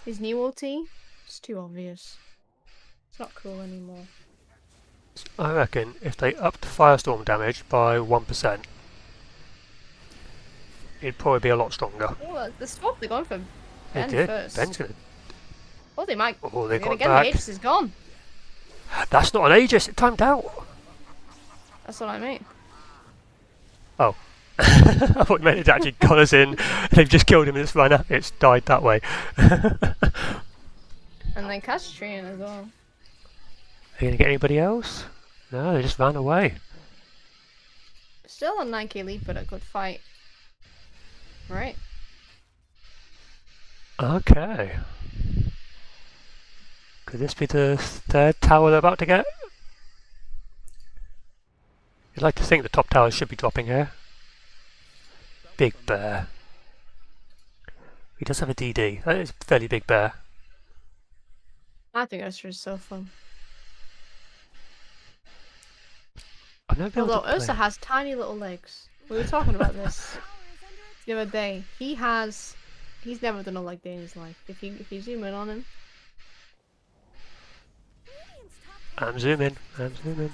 His new ulti, it's too obvious. It's not cool anymore. I reckon if they upped Firestorm damage by 1%, it'd probably be a lot stronger. Oh, the swap they're going for They Ben did. first. Ben's gonna Oh, they might. Oh, they got Again, back. the Aegis is gone. That's not an Aegis, it timed out. That's what I mean. Oh. I thought you meant it actually got us in. They've just killed him and it's run out. It's died that way. And then Castrian as well. Are you going to get anybody else? No, they just ran away. Still a 9k lead, but a good fight. Right. Okay. Could this be the third tower they're about to get? You'd like to think the top tower should be dropping here. Big bear. He does have a DD. That is a fairly big bear. I think Ursa is so fun. I've never been able Although to Ursa play. has tiny little legs. We were talking about this the other day. He's never done a leg day in his life. If you zoom in on him, I'm zooming. I'm zooming.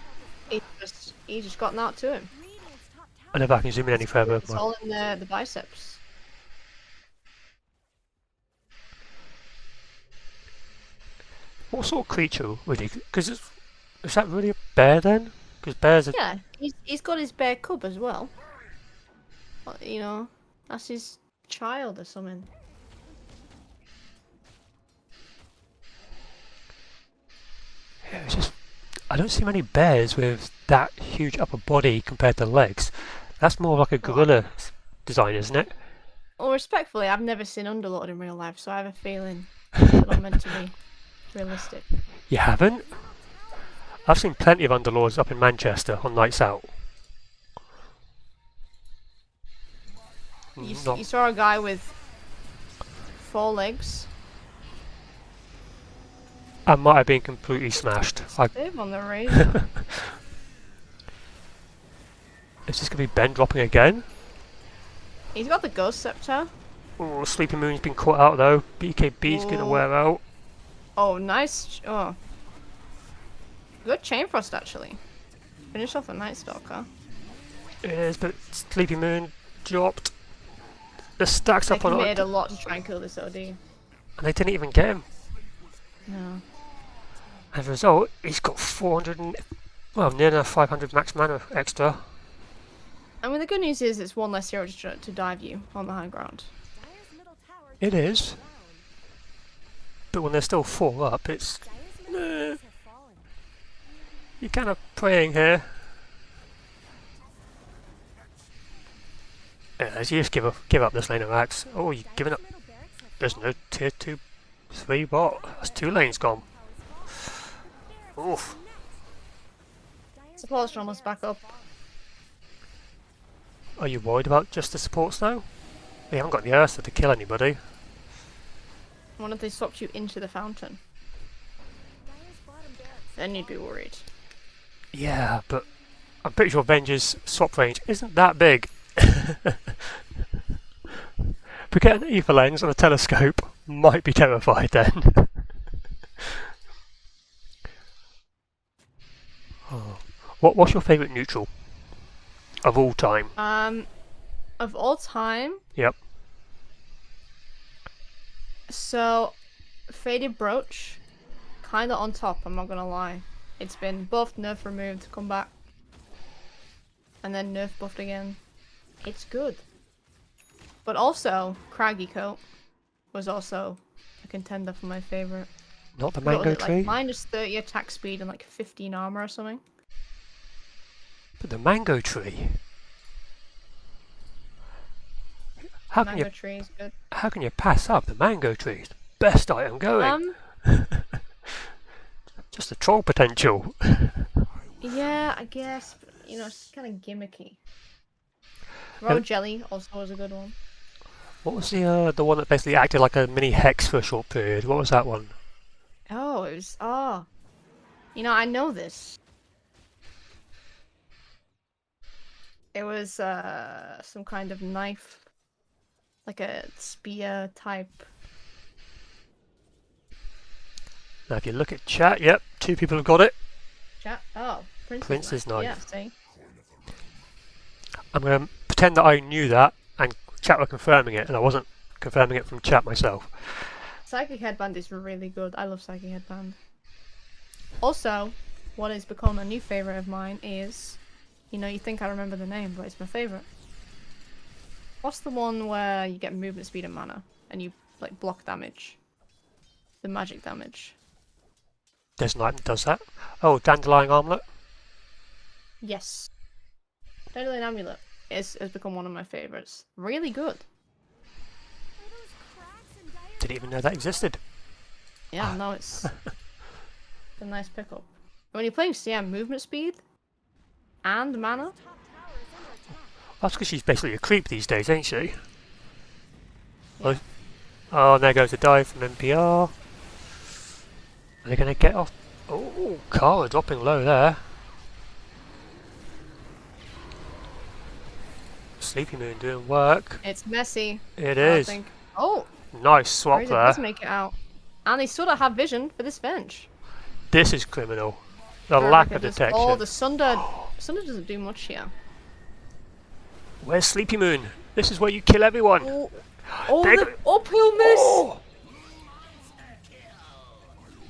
he just gotten out to him. I never can zoom in any further. It's all in the biceps. What sort of creature would he? Because is that really a bear then? Because bears are. Yeah, he's got his bear cub as well. You know, that's his child or something. Yeah, it's just. I don't see many bears with that huge upper body compared to legs. That's more like a gorilla design, isn't it? Well, respectfully, I've never seen Underlord in real life, so I have a feeling it's not meant to be realistic. You haven't? I've seen plenty of Underlords up in Manchester on nights out. You Not- saw a guy with 4 legs. I might have been completely smashed. Live on the razor. Is this going to be Ben dropping again? He's got the Ghost Scepter. Oh, Sleepy Moon's been caught out though. BKB's going to Oh. wear out. Oh, nice. Oh. Good Chain Frost, actually. Finish off a Night Stalker. It is, but Sleepy Moon dropped. The stacks They up on committed it, a lot to try and kill this OD. and they didn't even get him. No. As a result, he's got 400 and, well, near enough 500 max mana extra. I mean, the good news is it's one less hero to dive you on the high ground. It is. But when there's still 4 up, it's... you're kind of praying here. Yeah, let's just give up this lane of axe. Oh, you're giving up. There's no tier 2, 3 bot. That's 2 lanes gone. Oof. Support's almost back up. Are you worried about just the supports though? They haven't got the Ursa to kill anybody. What if they swapped you into the fountain? Then you'd be worried. Yeah, but I'm pretty sure Venge's swap range isn't that big. But getting an ether lens on a telescope might be terrified then. Oh. What's your favourite neutral of all time? Of all time, Yep. so Faded Brooch, kinda on top, I'm not gonna lie. It's been buffed, nerf removed, come back. And then nerf buffed again. It's good. But also, Craggy Coat was also a contender for my favourite. Not the What was mango it, tree, like minus 30 attack speed and like 15 armor or something. but the mango tree. How can Mango you tree is good. how can you pass up the mango tree? It's the best item going. Just the troll potential. Yeah, I guess. But, you know, it's kind of gimmicky. Raw Jelly also was a good one. What was the one that basically acted like a mini hex for a short period? What was that one? Oh, it was. Oh. You know, I know this. It was some kind of knife. Like a spear type. Now if you look at chat, yep, 2 people have got it. Chat. Oh, Prince's knife. Yeah, see? I'm going to pretend that I knew that and chat were confirming it, and I wasn't confirming it from chat myself. Psychic Headband is really good. I love Psychic Headband. Also, what has become a new favorite of mine is, you know, you think I remember the name, but it's my favorite. What's the one where you get movement speed and mana, and you like block damage? The magic damage. There's an item that does that. Oh, Dandelion Armlet. Yes. Dandelion Amulet has become one of my favorites. Really good. Are those cracks and diamonds? Didn't even know that existed. Yeah, no, it's a nice pickup. When you're playing CM, movement speed and mana. Top tower is under attack. That's because she's basically a creep these days, ain't she? Yeah. Oh, and there goes a dive from NPR. Are they going to get off? Oh, Kara dropping low there. sleepymoon doing work. It's messy. It I is. think. Oh, Nice swap Razor there. does make it out. And they still don't have vision for this bench. This is criminal. The lack of Because- detection. Oh, the Sunder doesn't do much here. Where's sleepymoon? This is where you kill everyone. Oh, oh They the go- uphill miss! Oh!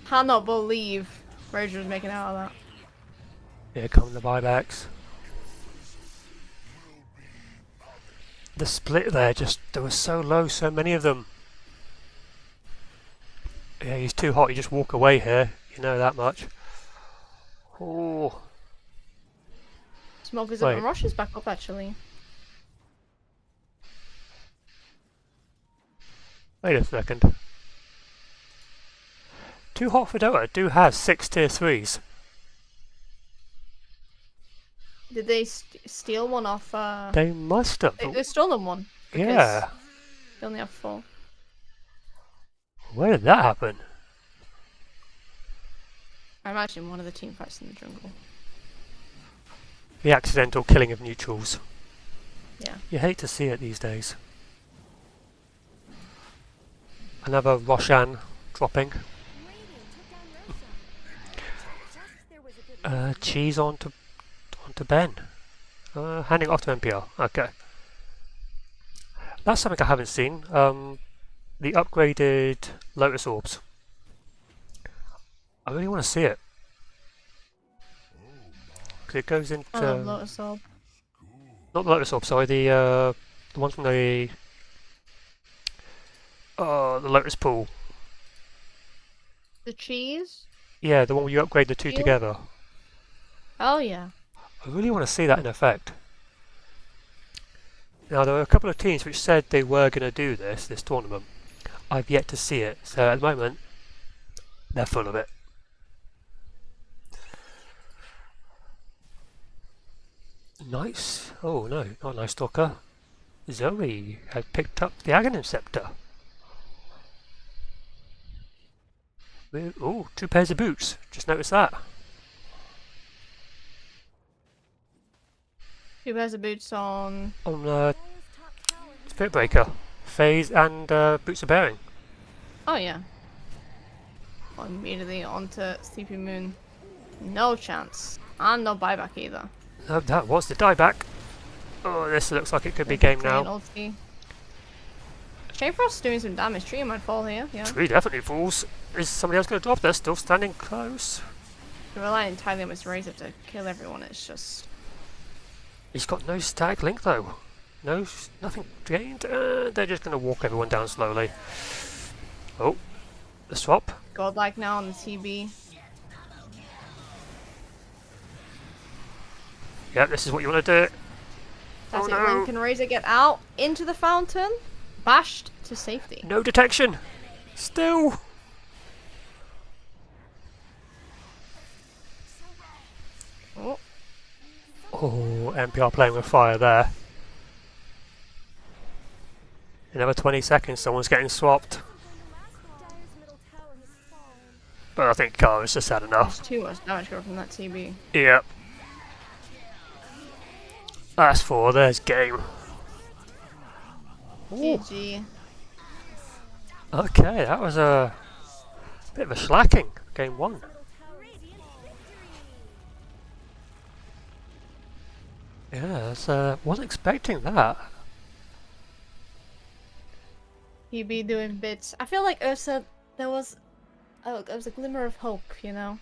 Cannot believe Razor is making out of that. Here come the buybacks. The split there, they were so low, so many of them. Yeah, he's too hot, you just walk away here, you know that much. Oh, Smoke is Wait. up and Rush is back up actually. wait a second. Too Hot for DotA do have 6 tier 3s. Did they steal one off? They must have. They stolen one. because Yeah, They only have 4. where did that happen? I imagine one of the team fights in the jungle. The accidental killing of neutrals. Yeah. You hate to see it these days. Another Roshan dropping. Radiant took down Rosa. Just there was a good Cheese onto Ben. Handing off to NPR. Okay. That's something I haven't seen. The upgraded Lotus Orbs. I really want to see it. Because it goes into... I love Lotus Orb. Not the Lotus Orb, sorry. The one from the Lotus Pool. The cheese? Yeah, the one where you upgrade the two Shield? together. Oh yeah. I really want to see that in effect. Now, there were a couple of teams which said they were going to do this tournament. I've yet to see it, so at the moment, they're full of it. Nice. Oh no, not nice stalker. Zoey had picked up the Aghanim Scepter. Oh, 2 pairs of boots. Just noticed that. 2 pairs of boots on. On Dire's top tower has Spirit Breaker, Phase and Boots of Bearing. Oh yeah. Immediately onto sleepymoon. No chance. And no buyback either. No, that was the dieback. Oh, this looks like it could be game now. Ulti. Shamefrost's doing some damage. Tree might fall here, yeah. Tree definitely falls. Is somebody else going to drop? They're still standing close. You rely entirely on his Razor to kill everyone. It's just. He's got no stag link though. No, nothing gained. They're just going to walk everyone down slowly. Oh, the swap. Godlike now on the TB. Yeah, this is what you want to do. That's Oh, it. no. When can Razor get out into the fountain? Bashed to safety. No detection. Still. Oh, Oh, NPR playing with fire there. Another 20 seconds, someone's getting swapped. Dire's middle tower has fallen. But I think Kara's just had enough. there's too much damage coming from that TB. Yep. That's 4, there's game. Ooh. GG. Okay, that was a bit of a slacking. Game 1. Middle tower radiant victory. Yeah, wasn't expecting that. TB doing bits. I feel like Ursa there was a glimmer of hope, you know.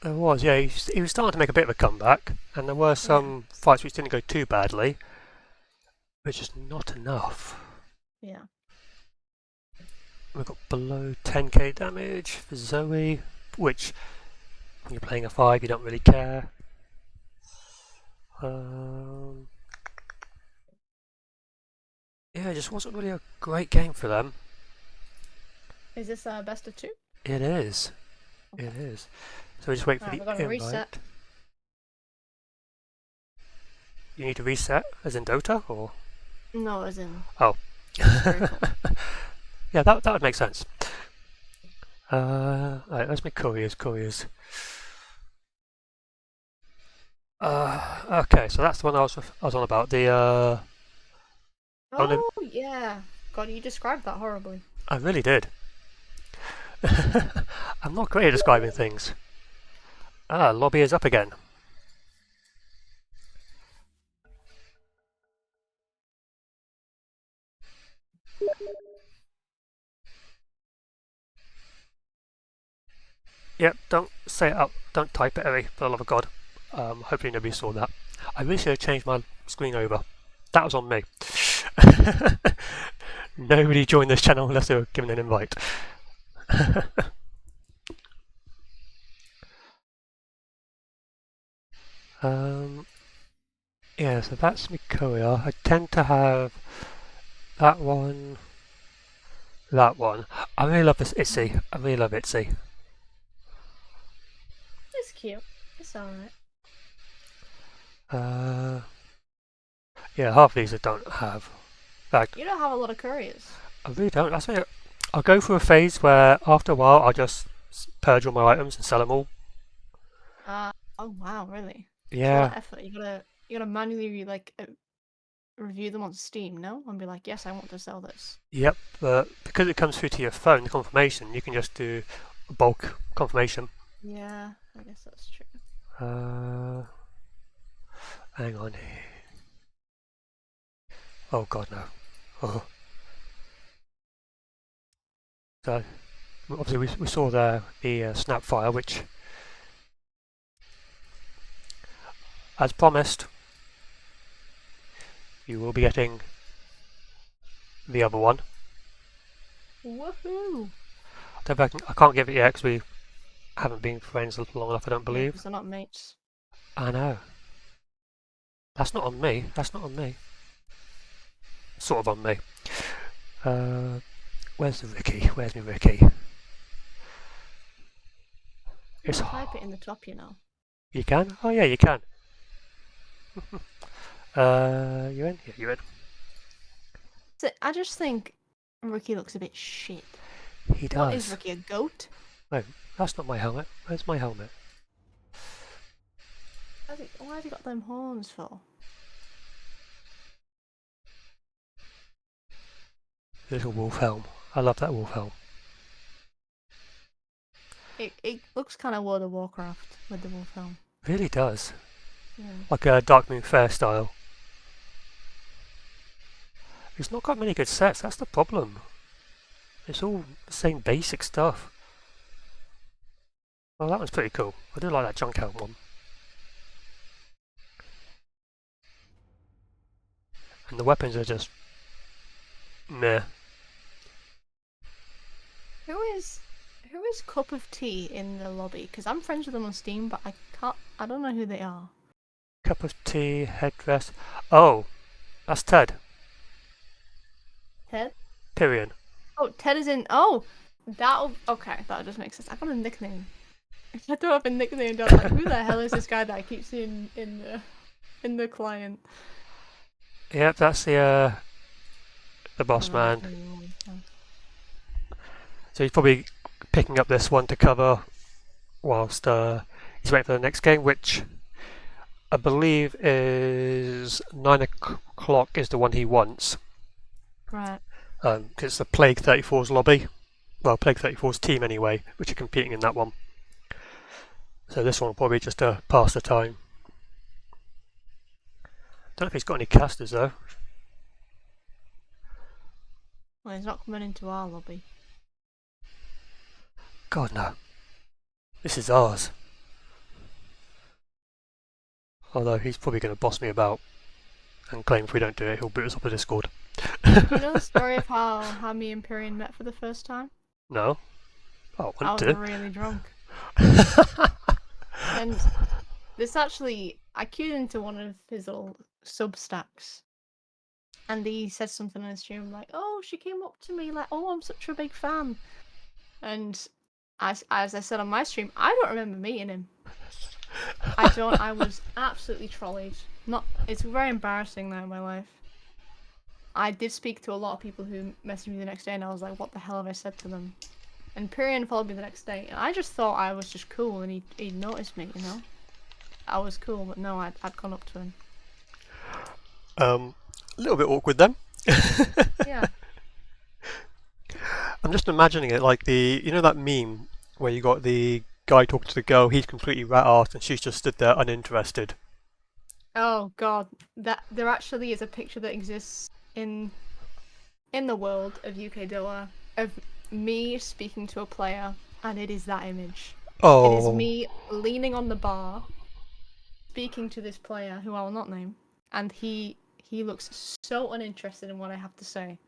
There was, yeah. He was starting to make a bit of a comeback, and there were some fights which didn't go too badly, but just not enough. Yeah. We've got below 10k damage for Zoey, which when you're playing a 5 you don't really care. Yeah, it just wasn't really a great game for them. Is this best of 2? It is. Okay. It is. So we just wait for Alright, the we're gonna invite. reset. You need to reset, as in Dota, or? No, as in. Oh. Spherical. Yeah, that would make sense. Right, let's make couriers. Okay, so that's the one I was on about. The only, Oh yeah. God, you described that horribly. I really did. I'm not great at describing things. Lobby is up again. Yep, don't say it up. Don't type it, Eri, for the love of God. Hopefully nobody saw that. I really should have changed my screen over. That was on me. Nobody joined this channel unless they were given an invite. Yeah, so that's my courier. I tend to have that one, that one. I really love this Itsy. I really love Itsy. It's cute. It's alright. Yeah, half of these I don't have. In fact, You don't have a lot of couriers. I really don't. That's why I'll go through a phase where after a while I'll just purge all my items and sell them all. Oh wow, really? It's a lot Yeah, of effort. You gotta manually like review them on Steam, no? And be like, yes, I want to sell this. yep. But because it comes through to your phone, the confirmation, you can just do a bulk confirmation. Yeah, I guess that's true. Hang on. Oh God, no. Oh. So obviously we saw the snap file, which, as promised, you will be getting the other one. Woohoo! I can't give it yet because we haven't been friends long enough, I don't Yeah, believe. because they're not mates. I know. That's not on me. That's not on me. Sort of on me. Where's the Ricky? Where's my Ricky? You It's can type it in the top, you know. You can? Oh yeah, you can. You in? Yeah, you in. So, I just think Ricky looks a bit shit. He What is does. Ricky, a goat? No, that's not my helmet. Where's my helmet? Why has he got them horns for? Little wolf helm. I love that wolf helm. It looks kind of World of Warcraft with the wolf helm. Really does. Yeah. Like a Dark Moon Fair style. It's not got many good sets, that's the problem. It's all the same basic stuff. Well, that one's pretty cool. I do like that junk helm one. And the weapons are just meh. Who is Cup of Tea in the lobby? Because I'm friends with them on Steam, but I don't know who they are. Cup of tea, headdress. Oh, that's Ted. Ted? Pyrion. Oh, Ted is in. Okay, that just makes sense. I got a nickname. I threw up a nickname. I was like, who the hell is this guy that I keep seeing in the client? Yep, that's the boss I don't know man. who he is, so. So he's probably picking up this one to cover whilst he's waiting for the next game, which I believe is 9 o'clock is the one he wants. Right. Because it's the Plague 34's lobby. Well, Plague 34's team anyway, which are competing in that one. So this one will probably just pass the time. Don't know if he's got any casters though. Well, he's not coming into our lobby. God, no. This is ours. Although he's probably going to boss me about and claim if we don't do it, he'll boot us off the Discord. You know the story of how me and Pyrion met for the first time? No? Oh, I I want was to. really drunk. And this actually, I queued into one of his little Substacks. And he said something on his stream like, oh, she came up to me like, oh, I'm such a big fan. And as I said on my stream, I don't remember meeting him. I don't. I was absolutely trolleyed. It's very embarrassing now in my life. I did speak to a lot of people who messaged me the next day, and I was like, what the hell have I said to them? And Pyrion followed me the next day, and I just thought I was just cool, and he'd noticed me, you know? I was cool, but no, I'd gone up to him. A little bit awkward then. Yeah. I'm just imagining it like you know that meme where you got the guy talking to the girl, he's completely rat-arsed and she's just stood there uninterested. Oh god, there actually is a picture that exists in the world of UK DotA of me speaking to a player, and it is that image. Oh. It is me leaning on the bar, speaking to this player who I will not name, and he looks so uninterested in what I have to say.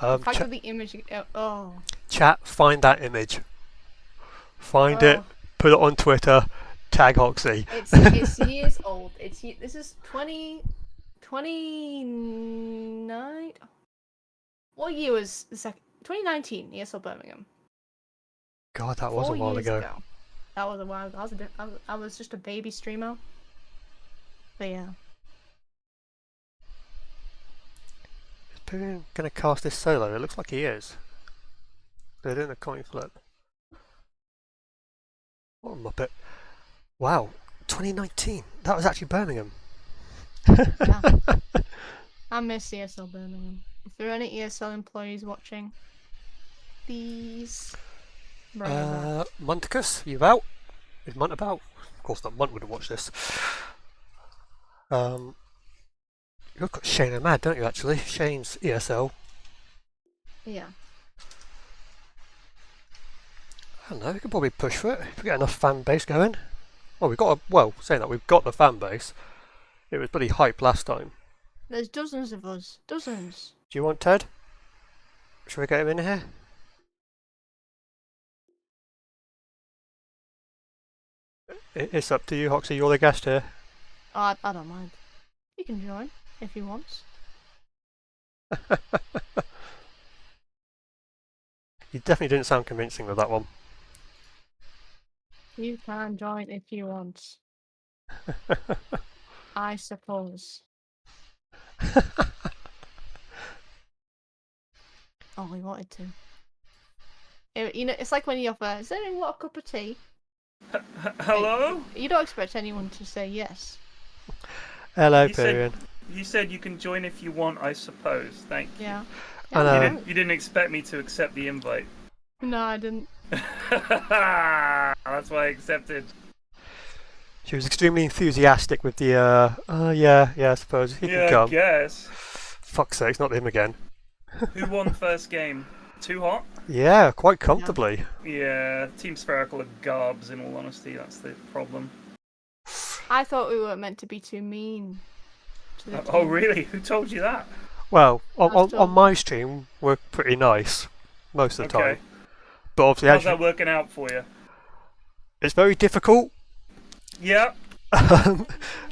The fact that the image, Chat, find that image. Find it, put it on Twitter, tag Hoxie. It's years old. This is 2029. What year was the second? 2019, ESL Birmingham. God, that was a while ago. That was a while ago. I was just a baby streamer. But yeah. Is Pyrion going to cast this solo? It looks like he is. They're doing a coin flip. What a muppet. Wow, 2019. That was actually Birmingham. Yeah. I miss ESL Birmingham. If there are any ESL employees watching, please bring it back. Munticus, you out? Is Munt about? Of course not, Munt would have watched this. You've got Shane Mad, don't you actually? Shane's ESL. Yeah. I don't know, we could probably push for it if we get enough fan base going. Well, saying that, we've got the fan base. It was pretty hype last time. There's dozens of us. Dozens. Do you want Ted? Should we get him in here? It's up to you, Hoxie, you're the guest here. I don't mind. You can join if you want. You definitely didn't sound convincing with that one. You can join if you want. I suppose. Oh, we wanted to. You know, it's like when you offer, "Does anyone want a cup of tea?" Hello? You don't expect anyone to say yes. Hello, You said- Pyrion. You said you can join if you want, I suppose. Thank you. Yeah. I know. You didn't expect me to accept the invite. No, I didn't. That's why I accepted. She was extremely enthusiastic with the, yeah, I suppose. He can I come. guess. Fuck's sake, it's not him again. Who won first game? Too hot? Yeah, quite comfortably. Yeah, Team Spherical are garbs, in all honesty. That's the problem. I thought we were meant to be too mean. To the Oh, team. really? Who told you that? Well, That's on my stream, we're pretty nice most of the Okay. time. But obviously, How's that working out for you? it's very difficult. Yeah.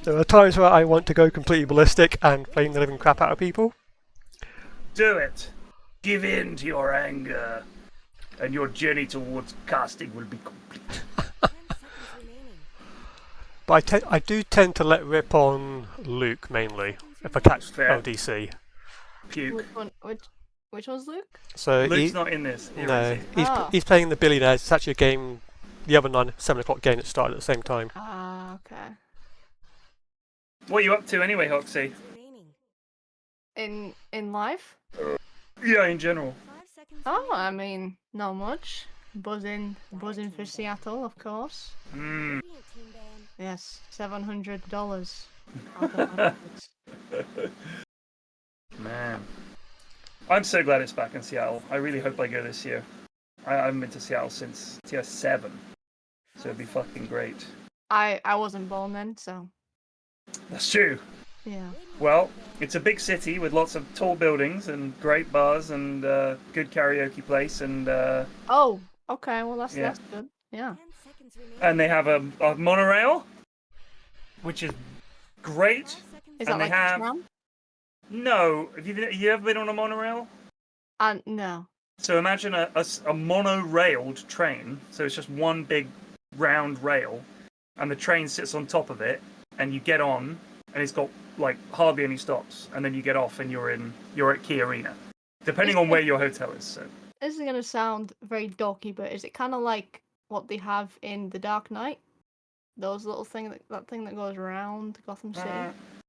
There are times where I want to go completely ballistic and flame the living crap out of people. Do it. Give in to your anger, and your journey towards casting will be complete. 10 seconds remaining. But I do tend to let rip on Luke mainly if I catch Fair. LDC. Puke. Which one's Luke? So Luke's not in this. Here no, is he? he's playing the billionaires. It's actually a game, the other 7 o'clock game that started at the same time. Ah, okay. What are you up to anyway, Hoxie? Remaining. In life? Yeah, in general. 5 seconds Oh, remaining. I mean, not much. Buzzing for Seattle, of course. Hmm. Brilliant, Team Ben. Yes, $700. Man. I'm so glad it's back in Seattle. I really hope I go this year. I haven't been to Seattle since tier 7, so it'd be fucking great. I wasn't born then, so That's true. yeah. Well, it's a big city with lots of tall buildings and great bars and good karaoke place and Oh, okay. Well, that's Yeah. good. Yeah. 10 seconds remaining. and they have a monorail, which is great. 5 seconds. Is And that they like have- a tram? No, have you ever been on a monorail? No. So imagine a mono-railed train. So it's just one big round rail, and the train sits on top of it, and you get on, and it's got like hardly any stops, and then you get off, and you're at Key Arena, depending on where your hotel is. So This is gonna sound very dorky, but is it kind of like what they have in The Dark Knight? Those little that thing that goes around Gotham City.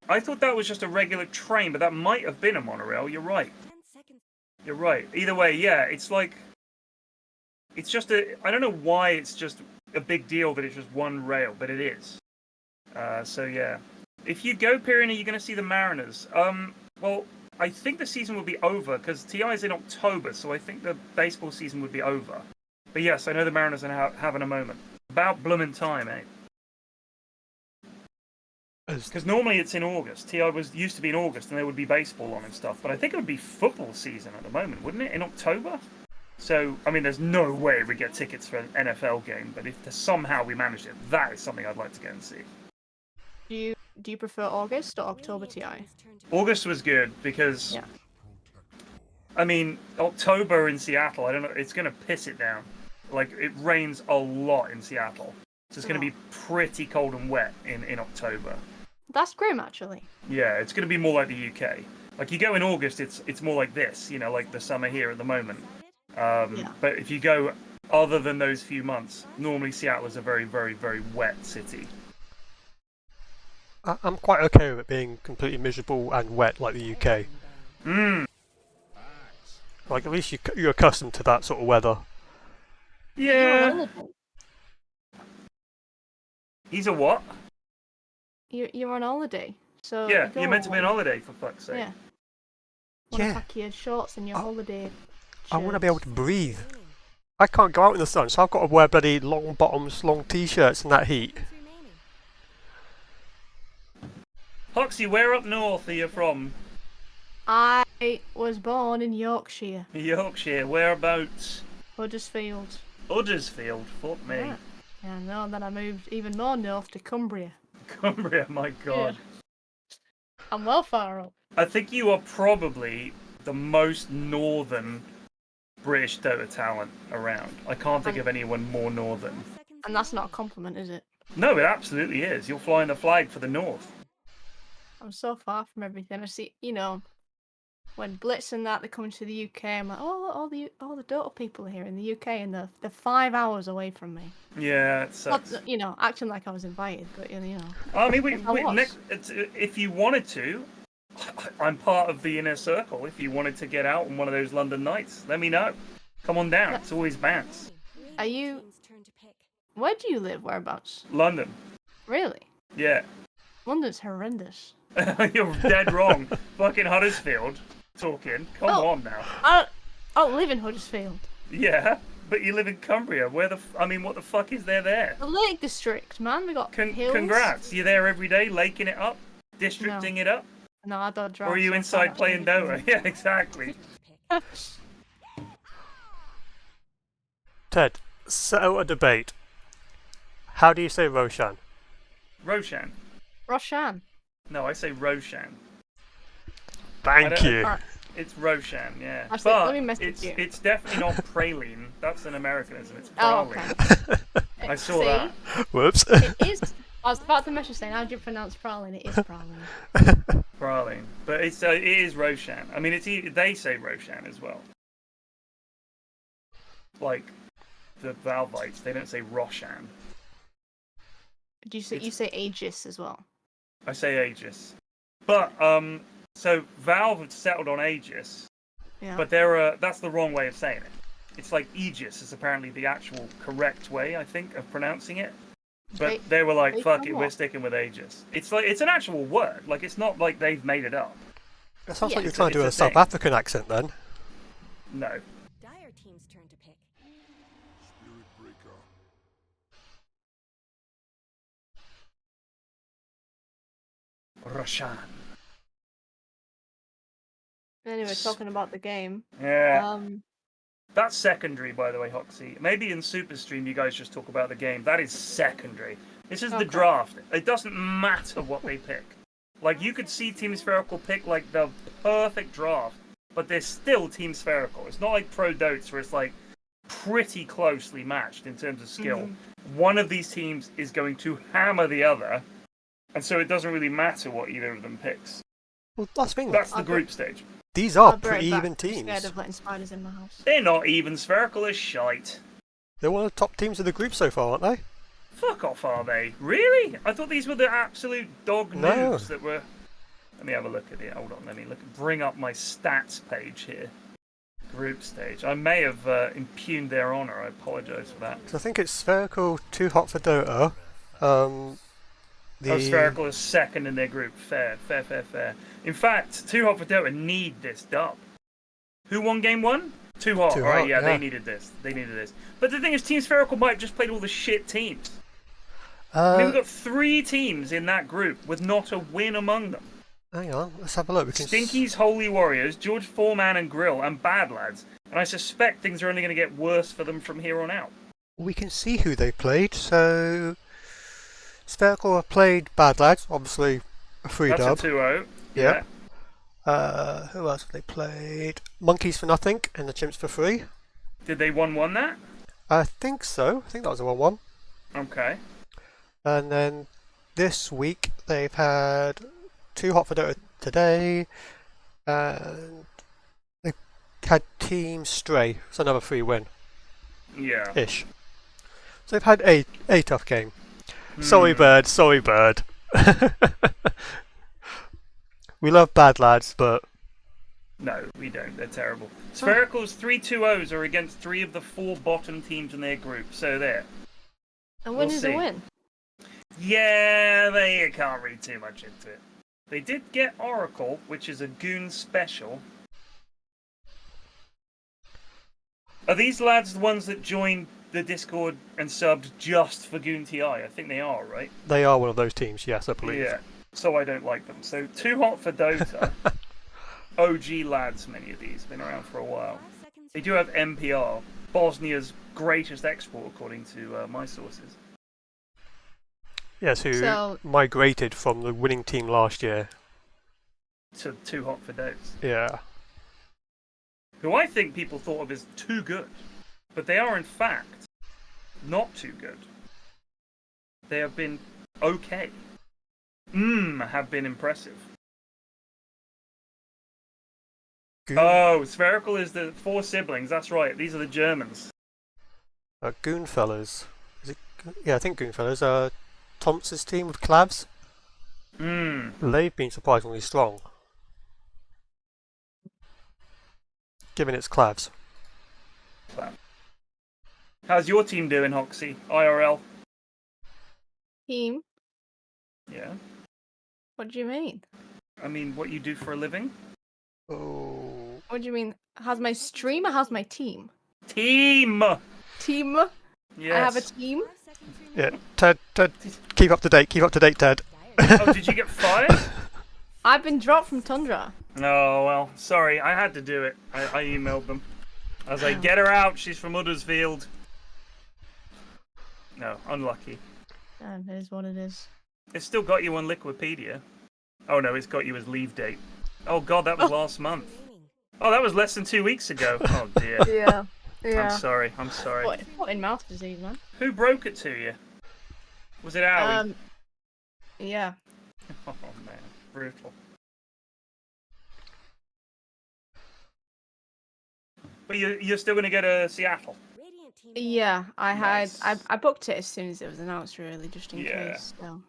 I thought that was just a regular train, but that might have been a monorail. You're right. 10 seconds. You're right. Either way, yeah, it's like it's just I don't know why it's just a big deal that it's just one rail, but it is. So yeah, if you go Pyrion, you're going to see the Mariners. Well, I think the season will be over because TI is in October, so I think the baseball season would be over. But yes, I know the Mariners are having a moment. About bloomin' time, eh? Because normally it's in August. TI used to be in August, and there would be baseball on and stuff. But I think it would be football season at the moment, wouldn't it? In October. So I mean, there's no way we get tickets for an NFL game. But if somehow we managed it, that is something I'd like to go and see. Do you prefer August or October TI? Radiant's turn to August was good because, Yeah. I mean, October in Seattle, I don't know, it's going to piss it down. Like, it rains a lot in Seattle. So it's going to be pretty cold and wet in October. That's grim, actually. Yeah, it's going to be more like the UK. Like, you go in August, it's more like this, you know, like the summer here at the moment. Yeah. But if you go other than those few months, normally Seattle is a very, very, very wet city. I'm quite okay with it being completely miserable and wet like the UK. Like, at least you're accustomed to that sort of weather. Yeah. He's a what? You're on holiday, so Yeah, go you're meant to be on away. holiday, for fuck's sake. Yeah. Wanna Yeah. pack your shorts and your holiday. I want to be able to shirts. breathe. I can't go out in the sun, so I've got to wear bloody long bottoms, long t-shirts in that heat. seconds remaining. Hoxie, where up north are you from? I was born in Yorkshire, Yorkshire, whereabouts? Huddersfield. Huddersfield, fuck me. Yeah. Yeah, no, then I moved even more north to Cumbria. Cumbria, my god. I'm well far up. I think you are probably the most northern British Dota talent around. I can't think of anyone more northern. 5 seconds And that's not a remaining. compliment, is it? No, it absolutely is. You're flying the flag for the north. I'm so far from everything. I see, when Blitz and that they're coming to the UK, I'm like, oh, all the Dota people are here in the UK, and they're 5 hours away from me. Yeah, it Not, sucks. acting like I was invited, but I mean, If I was. if you wanted to, I'm part of the inner circle. If you wanted to get out on one of those London nights, let me know. Come on down. It's always bounce. Are you- Team's turn to pick. Where do you live? Whereabouts? London. Really? Yeah. London's horrendous. You're dead wrong. Fucking Huddersfield talking. Come Oh. on now. I don't live in Huddersfield. Yeah, but you live in Cumbria. Where I mean, what the fuck is there? The Lake District, man. We got hills. Congrats. You there every day, laking it up, districting it up? No, I don't drive. Or are you so I inside can't playing really Dota? Yeah, exactly. Pick. Ted, settle a debate. How do you say Roshan? Roshan. Roshan. No, I say Roshan. Thank don't- you. Alright. It's Roshan, yeah. Actually, But let me message you. it's definitely not praline. That's an Americanism. It's Oh, praline. okay. I saw See? that. Whoops. It is. I was about to message saying, how do you pronounce praline? It is praline. Praline. But it is Roshan. I mean, they say Roshan as well. Like the Valvites, they don't say Roshan. Do you say Aegis as well? I say Aegis. But so Valve have settled on Aegis, Yeah. but that's the wrong way of saying it. It's like Aegis is apparently the actual correct way, I think, of pronouncing it. But they were like, fuck it, we're sticking with Aegis. It's like it's an actual word. Like it's not like they've made it up. That sounds Yeah. like you're trying to do a It's a South thing. African accent then. No. Dire team's turn to pick. Roshan. Anyway, talking about the game. Yeah. That's secondary, by the way, Hoxie. Maybe in Super Stream you guys just talk about the game. That is secondary. This is the Okay. draft. It doesn't matter what they pick. Like, you could see Team Spherical pick, like, the perfect draft, but they're still Team Spherical. It's not like Pro Dotes where it's, like, pretty closely matched in terms of skill. One of these teams is going to hammer the other, and so it doesn't really matter what either of them picks. Well, that's the thing. That's the group stage. These are I'll be right pretty back. even I'm scared teams. of letting spiders in my house. They're not even. Spherical is shite. They're one of the top teams of the group so far, aren't they? Fuck off, are they? Really? I thought these were the absolute dog No. noobs that were... Let me have a look at it. Hold on, let me bring up my stats page here. Group stage. I may have impugned their honour. I apologise for that. So I think it's Spherical, too hot for Dota. Spherical is second in their group. Fair. In fact, Too Hot for Dota need this dub. Who won game one? Too Hot. Too Alright, Hot, yeah, yeah. they needed this. But the thing is, Team Spherical might have just played all the shit teams. I mean, we've got 3 teams in that group with not a win among them. Hang on, let's have a look. We can Stinky's Holy Warriors, George Foreman and Grill, and Bad Lads. And I suspect things are only going to get worse for them from here on out. we can see who they played. So Spherical have played Bad Lads, obviously a free That's dub. a 2-0. Yeah. Who else have they played? Monkeys for Nothing and the Chimps for Free. Did they 1-1 that? I think so. I think that was a 1-1. Okay. And then this week they've had Too Hot for Dota today, and they had Team Stray. It's another free win Yeah. ish. So they've had a tough game. Sorry, bird. Sorry, bird. We love Bad Lads, but No, we don't. They're terrible. Spherical's 3-2-0s are against 3 of the 4 bottom teams in their group. So there. A win We'll is see. a win. Yeah, they can't read too much into it. They did get Oracle, which is a goon special. Are these lads the ones that joined the Discord and subbed just for Goon TI? I think they are, right? they are one of those teams. Yes, I believe. Yeah. So I don't like them. So Too Hot for Dota. OG lads, many of these. Been around for a while. They do have MPR, Bosnia's greatest export, according to my sources. Yes, who So- migrated from the winning team last year. To Too Hot for Dota. Yeah. Who I think people thought of as too good. But they are, in fact, not too good. They have been okay. Have been impressive. Goon, Oh, Spherical is the 4 siblings. That's right. These are the Germans. Goonfellas. Is it? Yeah, I think Goonfellas. Thompson's team with Clavs. They've been surprisingly strong. Given its Clavs. How's your team doing, Hoxie? IRL? Team? Yeah. What do you mean? I mean, what you do for a living? Oh. What do you mean? How's my stream or how's my team? Team! Team? Yes. I have a team? Yeah, Ted, keep up to date, Ted. Oh, did you get fired? I've been dropped from Tundra. Oh, well, sorry. I had to do it. I emailed them. I was like, get her out. She's from Uddersfield. No, unlucky. It is what it is. It's still got you on Liquipedia. Oh, no, it's got you as leave date. Oh, God, that was last month. Oh, that was less than 2 weeks ago. Oh, dear. Yeah. I'm sorry. What in mouth disease, man? Who broke it to you? Was it Owie? Yeah. Oh, man. Brutal. But you're still going to go to Seattle? Yeah, Nice. I booked it as soon as it was announced, really, just in Yeah. case. So I'm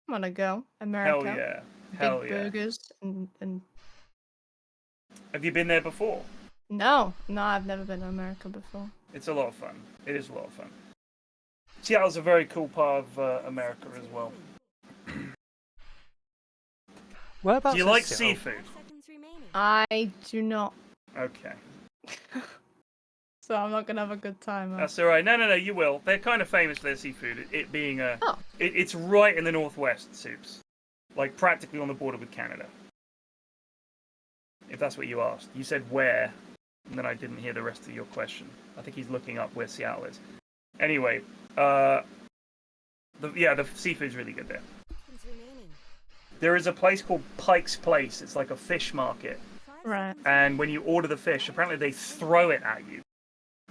gonna go. Hell America. yeah. Big Hell yeah. burgers and Have you been there before? no, I've never been to America before. It's a lot of fun. It is a lot of fun. Seattle's a very cool part of America as well. Whereabouts Do you is like Seattle? seafood? I do not, Okay. so I'm not gonna have a good time. That's alright. No, you will. They're kind of famous for their seafood. It being Oh. it's right in the northwest, Supes. like practically on the border with Canada. If that's what you asked. You said where, and then I didn't hear the rest of your question. I think he's looking up where Seattle is. Anyway, the seafood's really good there. Seconds remaining. There is a place called Pike's Place. It's like a fish market. 5 Right. seconds And when you order the fish, apparently they throw it at you.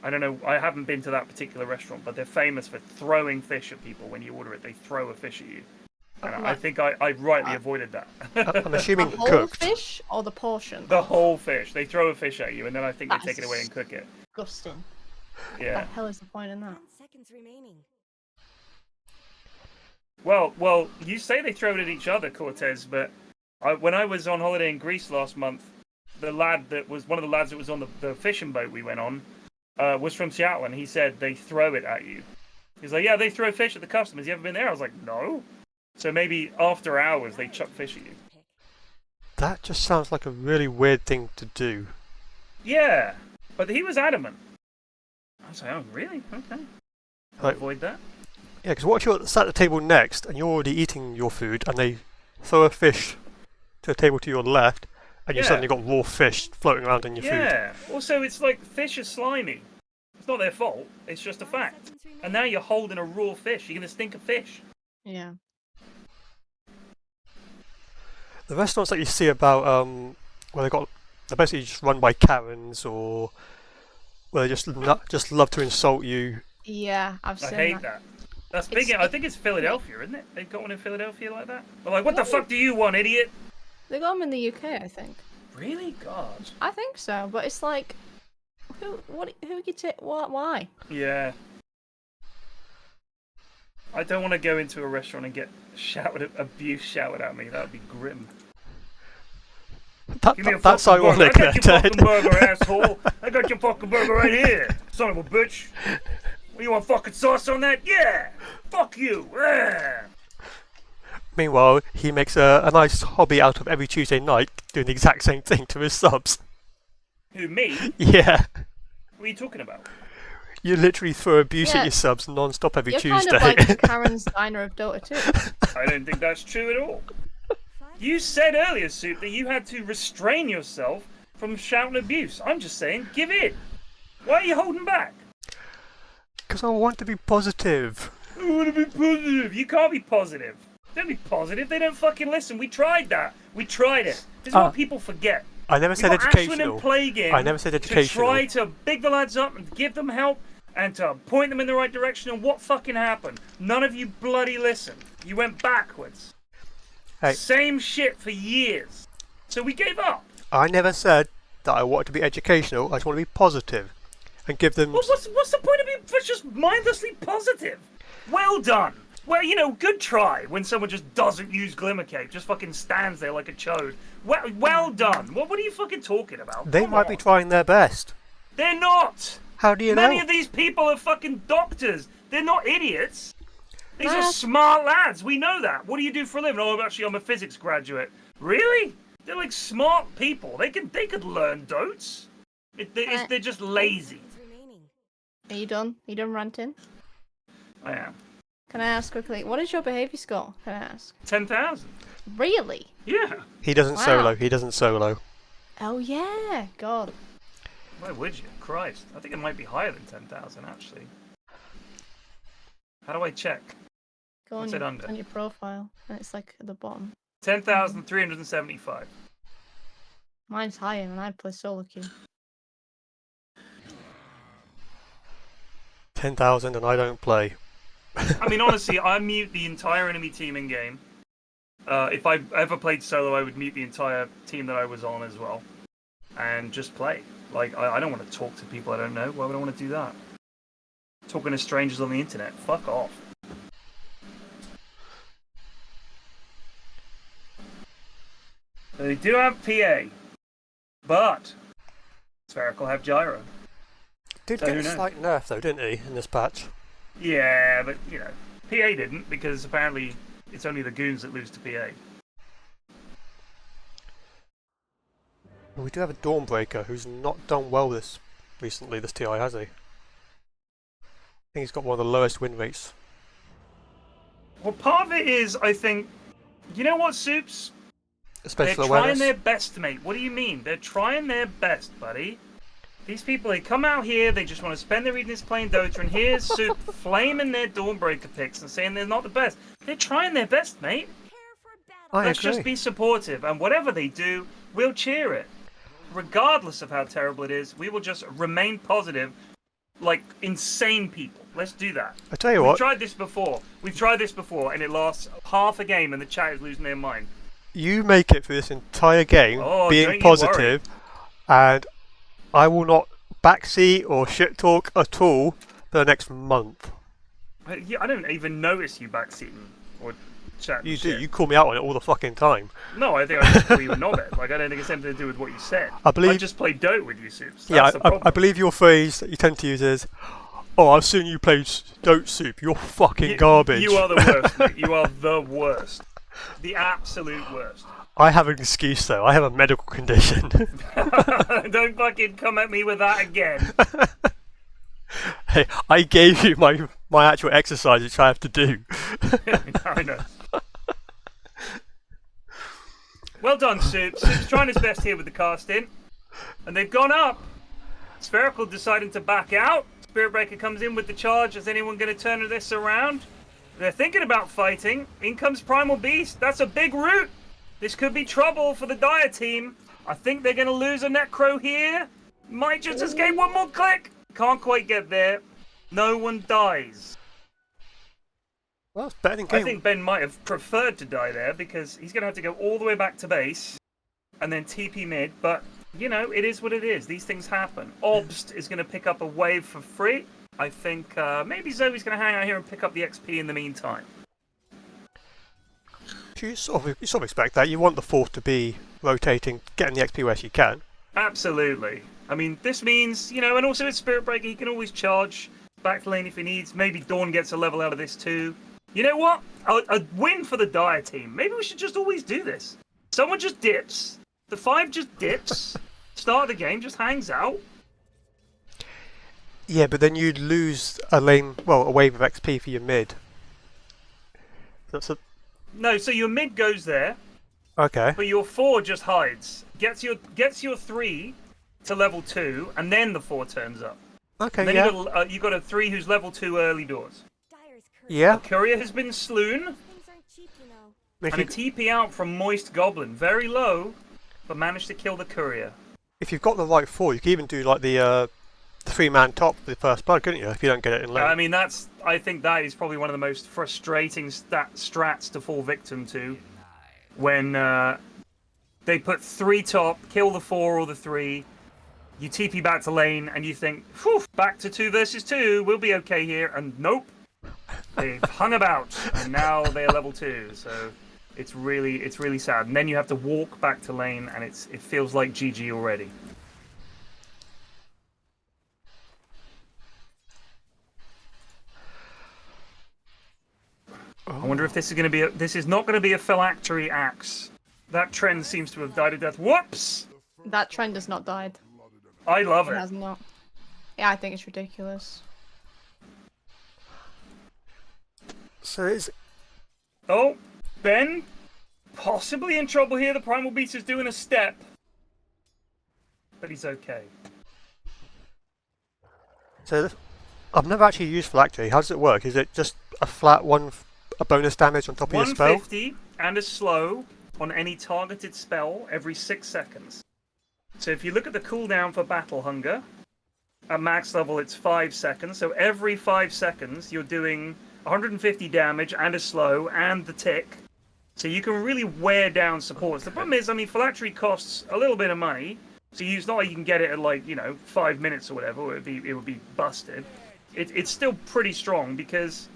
I don't know, I haven't been to that particular restaurant, but they're famous for throwing fish at people. When you order it, they throw a fish at you. And I think I rightly avoided that. I'm assuming The whole cooked. fish or the portion? The whole fish. They throw a fish at you, and then I think they That's take it away and cook it. Disgusting. What the Yeah. hell is the point in that? 10 seconds remaining. Well, you say they throw it at each other, Cortez, but when I was on holiday in Greece last month, one of the lads that was on the fishing boat we went on, was from Seattle, and he said they throw it at you. He's like, yeah, they throw fish at the customers. You ever been there? I was like, no. So maybe after hours they chuck fish at you. That just sounds like a really weird thing to do. Yeah, but he was adamant. I was like, oh, really? Okay. I'll Like- avoid that. Yeah, because what if you're sat at the table next and you're already eating your food and they throw a fish to a table to your left and you Yeah. suddenly got raw fish floating around in your food? Yeah. Also, it's like fish are slimy. It's not their fault. It's just a 5 fact. seconds remaining. And now you're holding a raw fish. You're gonna stink of fish. Yeah. The restaurants that you see about, they're basically just run by Karens or where they just love to insult you. Yeah, I've I seen hate that. That's big. It's- I think it's Philadelphia, isn't it? They've got one in Philadelphia like that. They're like, what the fuck do you want, idiot? They got them in the UK, I think. Really? God. I think so, but it's like, who gets it? What? Why? Yeah. I don't want to go into a restaurant and get abuse shouted at me. That would be grim. Give me a That's fucking burger. ironic I there, got your fucking Ted. burger, asshole. I got your fucking burger right here, son of a bitch. What, you want fucking sauce on that? Yeah. Fuck you. Yeah. Meanwhile, he makes a nice hobby out of every Tuesday night doing the exact same thing to his subs. Who, me? Yeah. What are you talking about? You literally throw abuse Yeah. at your subs non-stop every You're Tuesday. kind of like the Karen's Diner of Dota too. I don't think that's true at all. 5 You said earlier, Soup, that you had to restrain yourself from shouting abuse. I'm just saying, give in. Why are you holding back? Because I want to be positive. I want to be positive. You can't be positive. Don't be positive. They don't fucking listen. We tried that. We tried it. This is what people forget. I never We said got Ashwin educational. and Plague in I never said to educational. try to big the lads up and give them help and to point them in the right direction. And what fucking happened? None of you bloody listened. You went backwards. Hey. Same shit for years. So we gave up. I never said that I want to be educational. I just want to be positive and give them. Well, what's the point of being just mindlessly positive? Well done. Well, good try when someone just doesn't use Glimmer Cape, just fucking stands there like a chode. Well done. What are you fucking talking about? They Come might be on. trying their best. They're not. How do you Many know? of these people are fucking doctors. They're not idiots. These are Lads. smart lads. We know that. What do you do for a living? Oh, actually, I'm a physics graduate. Really? They're like smart people. They could learn dotes. They're just lazy. seconds remaining. Are you done? Are you done ranting? I am. Can I ask quickly, what is your behaviour score? Can I ask? 10,000. Really? Yeah. He doesn't Wow. solo. He doesn't solo. Oh yeah, God. Why would you? Christ. I think it might be higher than 10,000, actually. How do I check? Go What's on it your, under? on your profile, and it's like at the bottom. 10,375. Mine's higher, and I play solo queue. 10,000 and I don't play. I mean, honestly, I mute the entire enemy team in game. If I ever played solo, I would mute the entire team that I was on as well, and just play. Like, I don't want to talk to people I don't know. Why would I want to do that? Talking to strangers on the internet. Fuck off. They do have PA, but Spherical have gyro. Did So get who a knows? slight nerf though, didn't he, in this patch? Yeah, but PA didn't, because apparently it's only the goons that lose to PA. We do have a Dawnbreaker who's not done well this TI, has he? I think he's got one of the lowest win rates. Well, part of it is, I think, You know what, Supes? They're Special trying awareness. their best, mate. What do you mean? They're trying their best, buddy. These people, they come out here, they just want to spend their evenings playing Dota, and here's Soup flaming their Dawnbreaker picks and saying they're not the best. They're trying their best, mate. Prepare for battle. I Let's agree. just be supportive, and whatever they do, we'll cheer it. Regardless of how terrible it is, we will just remain positive like insane people. Let's do that. I tell you We've what, tried this before. We've tried this before, and it lasts half a game, and the chat is losing their mind. you make it through this entire game Oh, being don't you positive, and I will not backseat or shit talk at all for the next month. Yeah, I don't even notice you backseating or chatting. You do. shit. You call me out on it all the fucking time. No, I think I just call you a knobhead. Like, I don't think it's anything to do with what you said. I believe- I just play Dota with you, Soups. Yeah, That's the problem. I believe your phrase that you tend to use is, "Oh, I've seen you play Dote Soup. You're fucking garbage." You are the worst, mate. You are the worst. The absolute worst. I have an excuse though. I have a medical condition. Don't fucking come at me with that again. Hey, I gave you my actual exercise which I have to do. I know. Well done, Soups. Soups trying his best here with the casting. And they've gone up. Spherical deciding to back out. Spirit Breaker comes in with the charge. Is anyone going to turn this around? They're thinking about fighting. In comes Primal Beast. That's a big root. This could be trouble for the Dire team. I think they're going to lose a Necro here. Might just escape one more click. Can't quite get there. No one dies. Well, it's better than I game. think Ben might have preferred to die there because he's going to have to go all the way back to base and then TP mid. But, you know, it is what it is. These things happen. Obst is going to pick up a wave for free. I think maybe Zoey's going to hang out here and pick up the XP in the meantime. You sort of expect that. You want the fourth to be rotating, getting the XP where she can. Absolutely. I mean, this means, you know, and also with Spirit Breaker, he can always charge back to lane if he needs. Maybe Dawn gets a level out of this too. You know what? A win for the Dire team. Maybe we should just always do this. Someone just dips. The 5 just dips. Start of the game, just hangs out. Yeah, but then you'd lose a wave of XP for your mid. That's a No, so your mid goes there, okay. but your 4 just hides. Gets your 3 to level 2, and then the 4 turns up. Okay, And then yeah, you got a 3 who's level 2 early doors. Dire's curse. yeah. Courier has been slewn, Things aren't cheap, you know. If and a you, TP out from Moist Goblin. Very low, but managed to kill the Courier. if you've got the right four, you can even do like the 3-man top for the first blood, couldn't you? If you don't get it in lane. I mean, I think that is probably one of the most frustrating strats to fall victim to. When they put 3 top, kill the 4 or the 3, you TP back to lane, and you think, whew, back to 2 versus 2, we'll be okay here. And nope, they've hung about, and now they're level 2. So it's really sad. And then you have to walk back to lane, and it feels like GG already. I wonder if this is going to be this is not going to be a phylactery axe. That trend seems to have died a death. Whoops! That trend has not died. I love It it. has not. Yeah, I think it's ridiculous. So it's Oh, Ben, possibly in trouble here. The Primal Beast is doing a step. But he's okay. I've never actually used phylactery. How does it work? Is it just a flat a bonus damage on top of your spell? 150 and a slow on any targeted spell every 6 seconds. So if you look at the cooldown for Battle Hunger, at max level it's 5 seconds. So every 5 seconds you're doing 150 damage and a slow and the tick. So you can really wear down supports. The problem is, I mean, phylactery costs a little bit of money. So it's not like you can get it at 5 minutes or whatever, or it would be busted. It's still pretty strong because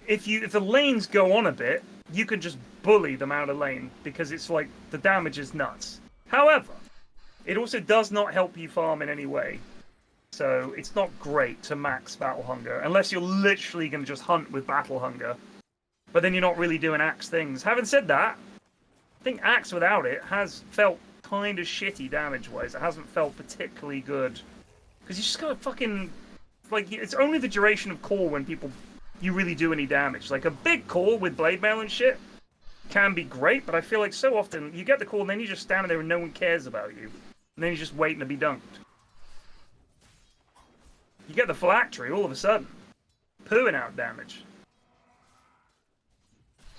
if the lanes go on a bit, you can just bully them out of lane because it's like the damage is nuts. However, it also does not help you farm in any way. So it's not great to max Battle Hunger unless you're literally going to just hunt with Battle Hunger. But then you're not really doing Axe things. Having said that, I think Axe without it has felt kind of shitty damage-wise. It hasn't felt particularly good. Because you just gotta fucking... it's only the duration of core when you really do any damage. Like, a big core with blade mail and shit can be great, but I feel like so often you get the call and then you just stand there and no one cares about you. And then you're just waiting to be dunked. You get the phylactery all of a sudden. Pooing out damage.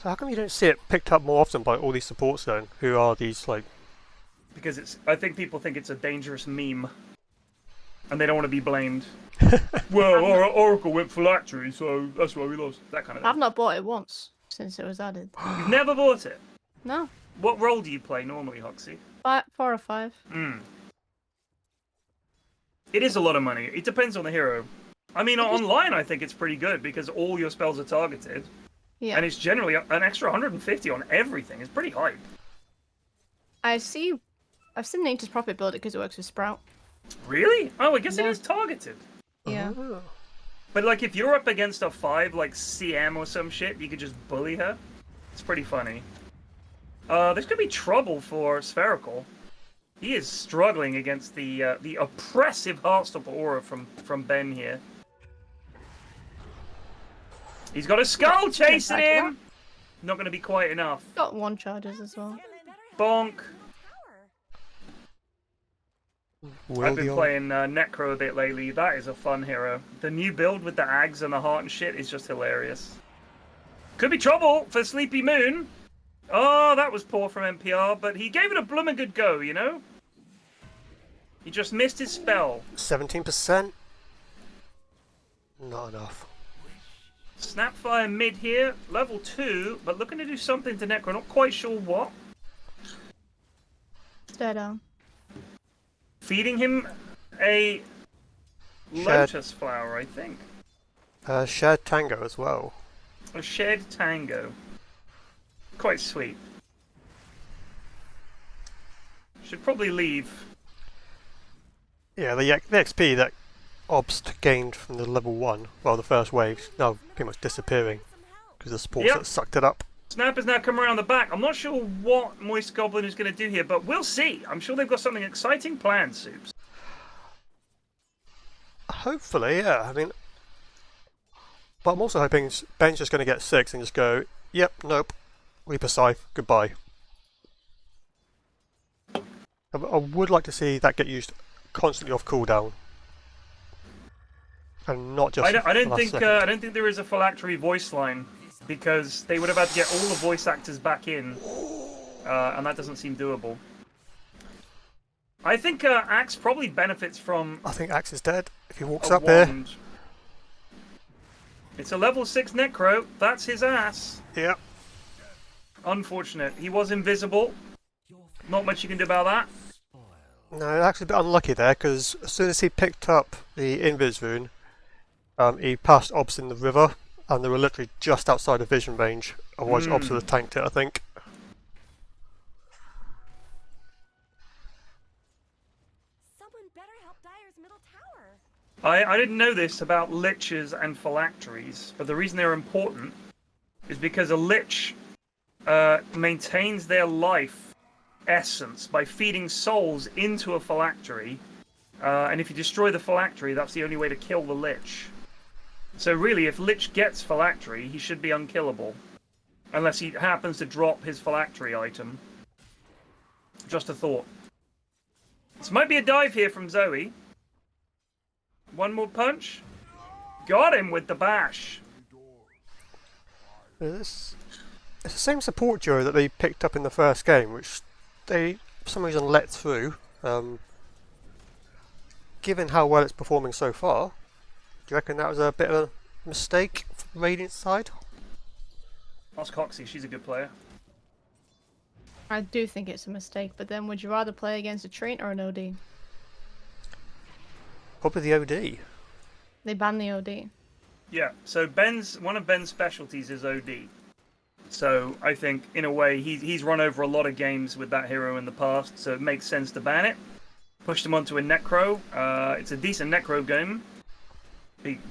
So how come you don't see it picked up more often by all these supports then? Who are these, like... Because I think people think it's a dangerous meme. And they don't want to be blamed. Well, our Oracle went phylactery, so that's why we lost. That kind of thing. I've not bought it once since it was added. You've never bought it? No. What role do you play normally, Hoxie? 4 or 5. It is a lot of money. It depends on the hero. I mean, online I think it's pretty good because all your spells are targeted. Yeah. And it's generally an extra 150 on everything. It's pretty hype. I've seen Nature's Prophet build it because it works with Sprout. Really? Oh, I guess it Yeah. is targeted. Yeah. Oh. But like if you're up against a 5 like CM or some shit, you could just bully her. It's pretty funny. There's gonna be trouble for Spherical. He is struggling against the oppressive Heartstopper aura from Ben here. He's got a skull chasing him! Not gonna be quite enough. Got 1 charges as well. Bonk. Will I've been the old- playing Necro a bit lately. That is a fun hero. The new build with the Ags and the heart and shit is just hilarious. Could be trouble for Sleepy Moon. Oh, that was poor from NPR, but he gave it a blooming good go, you know? He just missed his spell. 17%? Not enough. Snapfire mid here, level 2, but looking to do something to Necro, not quite sure what. Stare down. Feeding him a Shed. lotus flower, I think. Shared Tango as well. A shed tango. Quite sweet. Should probably leave. Yeah, the XP that Obst gained from the level 1, well, the first wave, is now pretty much disappearing because the supports Yep. that sucked it up. Snap has now come around the back. I'm not sure what Moist Goblin is going to do here, but we'll see. I'm sure they've got something exciting planned, Supes. Hopefully, yeah. I mean, but I'm also hoping Ben's just going to get 6 and just go, yep, nope, Reaper Scythe, goodbye. I would like to see that get used constantly off cooldown, and not just. I the don't last think second. I don't think there is a phylactery voice line because they would have had to get all the voice actors back in, and that doesn't seem doable. I think Axe probably benefits from I think Axe is dead if he walks a up here. wand. It's a level 6 Necro. That's his ass. Yep. Unfortunate. He was invisible. Not much you can do about that. No, actually a bit unlucky there because as soon as he picked up the Invis rune, he passed Obs in the river, and they were literally just outside of vision range. Otherwise, Obs would have tanked it, I think. Someone better help Dyer's middle tower. I didn't know this about liches and phylacteries, but the reason they're important is because a lich maintains their life essence by feeding souls into a phylactery, and if you destroy the phylactery, that's the only way to kill the lich. So really, if lich gets phylactery, he should be unkillable, unless he happens to drop his phylactery item. Just a thought. This might be a dive here from Zoey. One more punch. Got him with the bash. It's the same support duo that they picked up in the first game, which they for some reason let through. Given how well it's performing so far, do you reckon that was a bit of a mistake from Radiant's side? Ask Hoxie, she's a good player. I do think it's a mistake, but then would you rather play against a Treant or an OD? Probably the OD. They banned the OD. Yeah, so one of Ben's specialties is OD. So I think, in a way, he's run over a lot of games with that hero in the past, so it makes sense to ban it. Pushed him onto a Necro. It's a decent Necro game.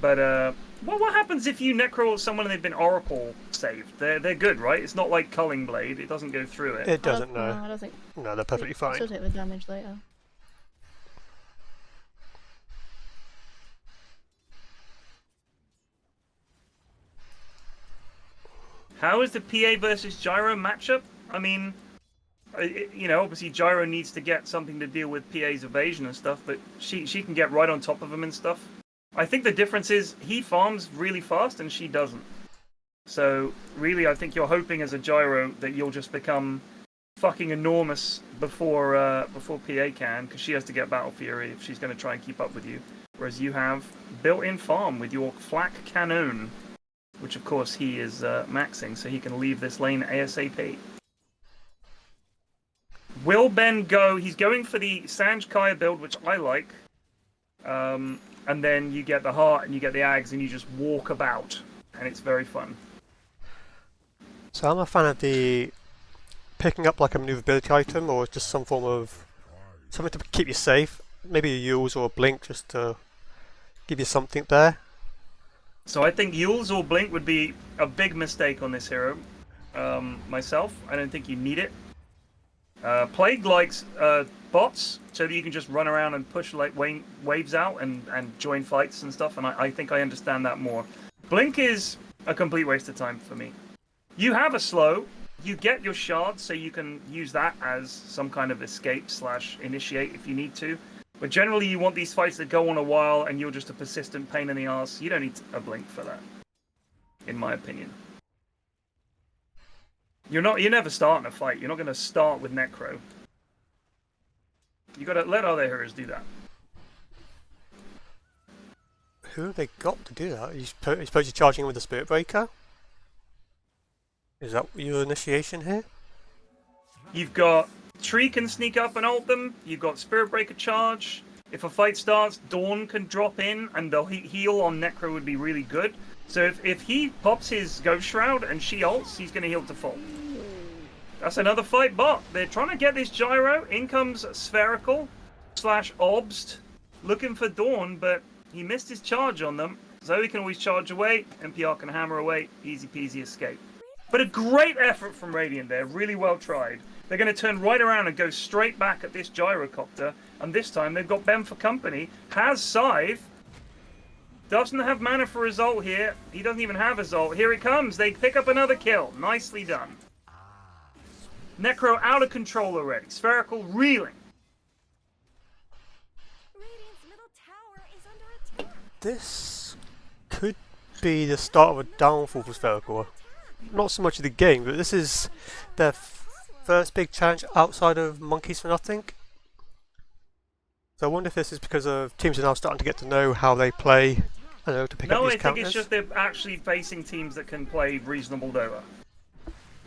But, well, what happens if you Necro someone and they've been Oracle saved? They're good, right? It's not like Culling Blade. It doesn't go through it. It doesn't, No, no. I don't think. No, they're perfectly Still fine. take the damage later. How is the PA versus Gyro matchup? I mean, you know, obviously Gyro needs to get something to deal with PA's evasion and stuff, but she can get right on top of him and stuff. I think the difference is he farms really fast and she doesn't. So really, I think you're hoping as a Gyro that you'll just become fucking enormous before PA can, because she has to get Battle Fury if she's going to try and keep up with you. Whereas you have built-in farm with your Flak Cannon, which of course he is maxing, so he can leave this lane ASAP. Will Ben go? He's going for the Sanj Kaya build, which I like. And then you get the heart and you get the Ags and you just walk about, and it's very fun. So I'm a fan of the picking up like a maneuverability item or just some form of something to keep you safe. Maybe a Yules or a Blink just to give you something there. So I think Yules or Blink would be a big mistake on this hero. Myself, I don't think you need it. Plague likes bots, so that you can just run around and push like waves out and join fights and stuff, and I think I understand that more. Blink is a complete waste of time for me. You have a slow, you get your shards, so you can use that as some kind of escape / initiate if you need to. But generally you want these fights that go on a while and you're just a persistent pain in the arse. You don't need a Blink for that, in my opinion. You're never starting a fight. You're not going to start with Necro. You got to let other heroes do that. Who have they got to do that? You suppose you're charging with the Spirit Breaker? Is that your initiation here? You've got Tree can sneak up and ult them. You've got Spirit Breaker charge. If a fight starts, Dawn can drop in and the heal on Necro would be really good. So if he pops his Ghost Shroud and she ults, he's going to heal to full. That's another fight bot. They're trying to get this Gyro. In comes Spherical / Obst looking for Dawn, but he missed his charge on them. Zoey can always charge away. NPR can hammer away. Easy peasy escape. But a great effort from Radiant there. Really well tried. They're going to turn right around and go straight back at this Gyrocopter. And this time they've got Ben for company. Has Scythe. Doesn't have mana for his ult here. He doesn't even have his ult. Here it comes. They pick up another kill. Nicely done. Necro out of control already. Spherical reeling. Radiant's middle tower is under attack. This could be the start of a downfall for Spherical. Not so much of the game, but this is their first big challenge outside of Monkeys for Nothing. So I wonder if this is because of teams are now starting to get to know how they play and know to pick up No, these I think counters. it's just they're actually facing teams that can play reasonable DotA.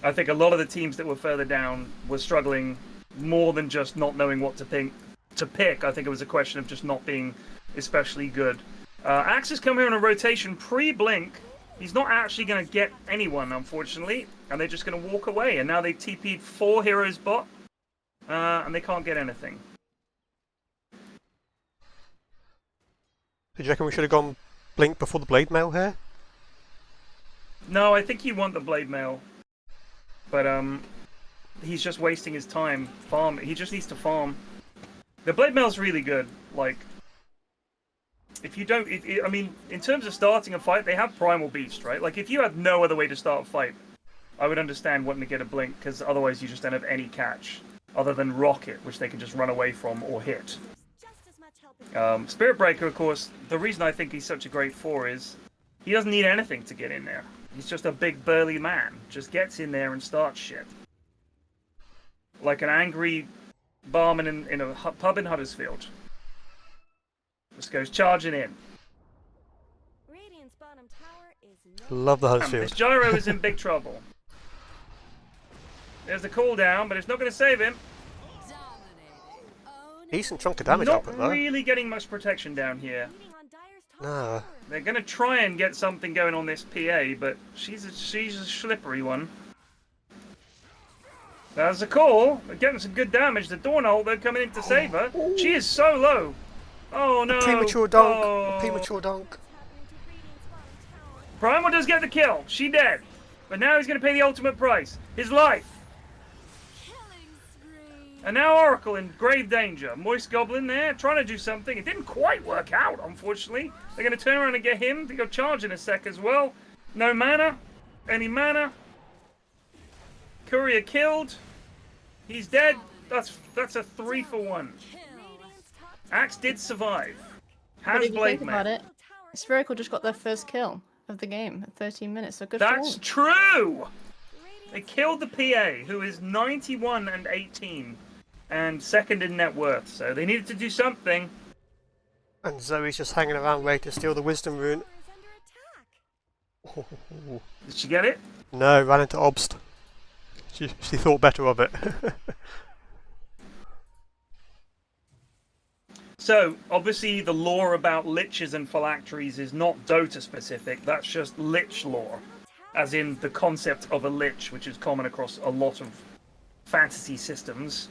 I think a lot of the teams that were further down were struggling more than just not knowing what to pick. I think it was a question of just not being especially good. Axe has come here on a rotation pre-blink. He's not actually going to get anyone, unfortunately, and they're just going to walk away. And now they've TP'd 4 heroes bot, and they can't get anything. Do you reckon we should have gone Blink before the Blade Mail here? No, I think you want the Blade Mail. But he's just wasting his time. Farm. He just needs to farm. The Blade Mail's really good. Like, if you don't... I mean, in terms of starting a fight, they have Primal Beast, right? Like, if you had no other way to start a fight, I would understand wanting to get a Blink, because otherwise you just don't have any catch. Other than Rocket, which they can just run away from or hit. Just as much help in Spirit Breaker, of course, the reason I think he's such a great 4 is he doesn't need anything to get in there. He's just a big burly man. Just gets in there and starts shit. Like an angry barman in a pub in Huddersfield. Just goes charging in. Radiant's bottom tower is no Love the This Huddersfield. Gyro is in big trouble. There's the cooldown, but it's not going to save him. dominating. Oh, no. Decent chunk of damage Not output though. really getting much protection down here. Leaning on Dire's top Nah. tower. They're going to try and get something going on this PA, but she's a slippery one. That's a call. They're getting some good damage. The Dawn ult, they're coming in to save her. She is so low. Oh no. Premature dunk. Oh. Premature dunk. What's happening to Radiant's bottom tower? Primal does get the kill. She dead. But now he's going to pay the ultimate price. His life. Killing spree. And now Oracle in grave danger. Moist Goblin there, trying to do something. It didn't quite work out, unfortunately. They're going to turn around and get him to go charge in a sec as well. No mana. Any mana. Courier killed. He's dead. That's a 3 for 1. Axe did survive. But Has if you Blade think about Man. it, Spherical just got their first kill of the game at 13 minutes, so good That's for them. true! They killed the PA, who is 91 and 18, and second in net worth, so they needed to do something. And Zoe's just hanging around ready to steal the wisdom rune. Did she get it? No, ran into Obst. She thought better of it. So, obviously the lore about liches and phylacteries is not Dota specific, that's just lich lore. As in the concept of a lich, which is common across a lot of fantasy systems.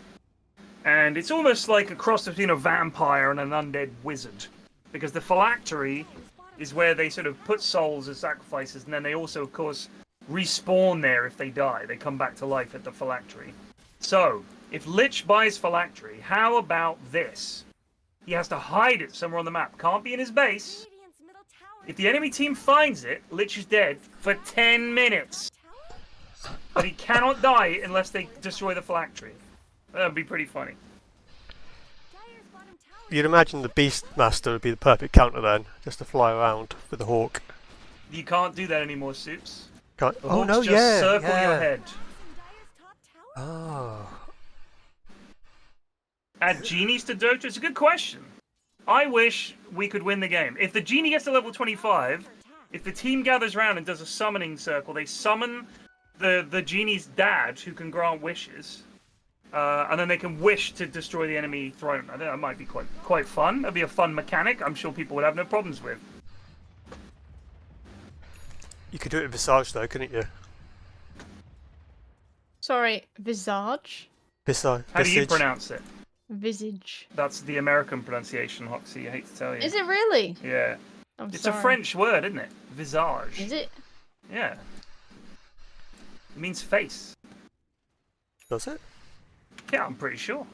And it's almost like a cross between a vampire and an undead wizard. Because the phylactery is where they sort of put souls as sacrifices, and then they also, of course, respawn there if they die. They come back to life at the phylactery. So, if Lich buys phylactery, how about this? He has to hide it somewhere on the map. Can't be in his base. If the enemy team finds it, Lich is dead for 10 minutes. But he cannot die unless they destroy the phylactery. That would be pretty funny. You'd imagine the Beastmaster would be the perfect counter then, just to fly around with the hawk. You can't do that anymore, Supes. Can't... The Oh hawks no, just yeah, circle yeah. your head. Oh. Add genies to Dota? It's a good question. I wish we could win the game. If the genie gets to level 25, if the team gathers around and does a summoning circle, they summon the genie's dad, who can grant wishes, and then they can wish to destroy the enemy throne. I think that might be quite fun. That'd be a fun mechanic. I'm sure people would have no problems with. You could do it with Visage though, couldn't you? Sorry, Visage? Visage. How do you pronounce it? Visage. That's the American pronunciation, Hoxie. I hate to tell you. Is it really? Yeah. I'm It's sorry. a French word, isn't it? Visage. Is it? Yeah. It means face. Does it? Yeah, I'm pretty sure.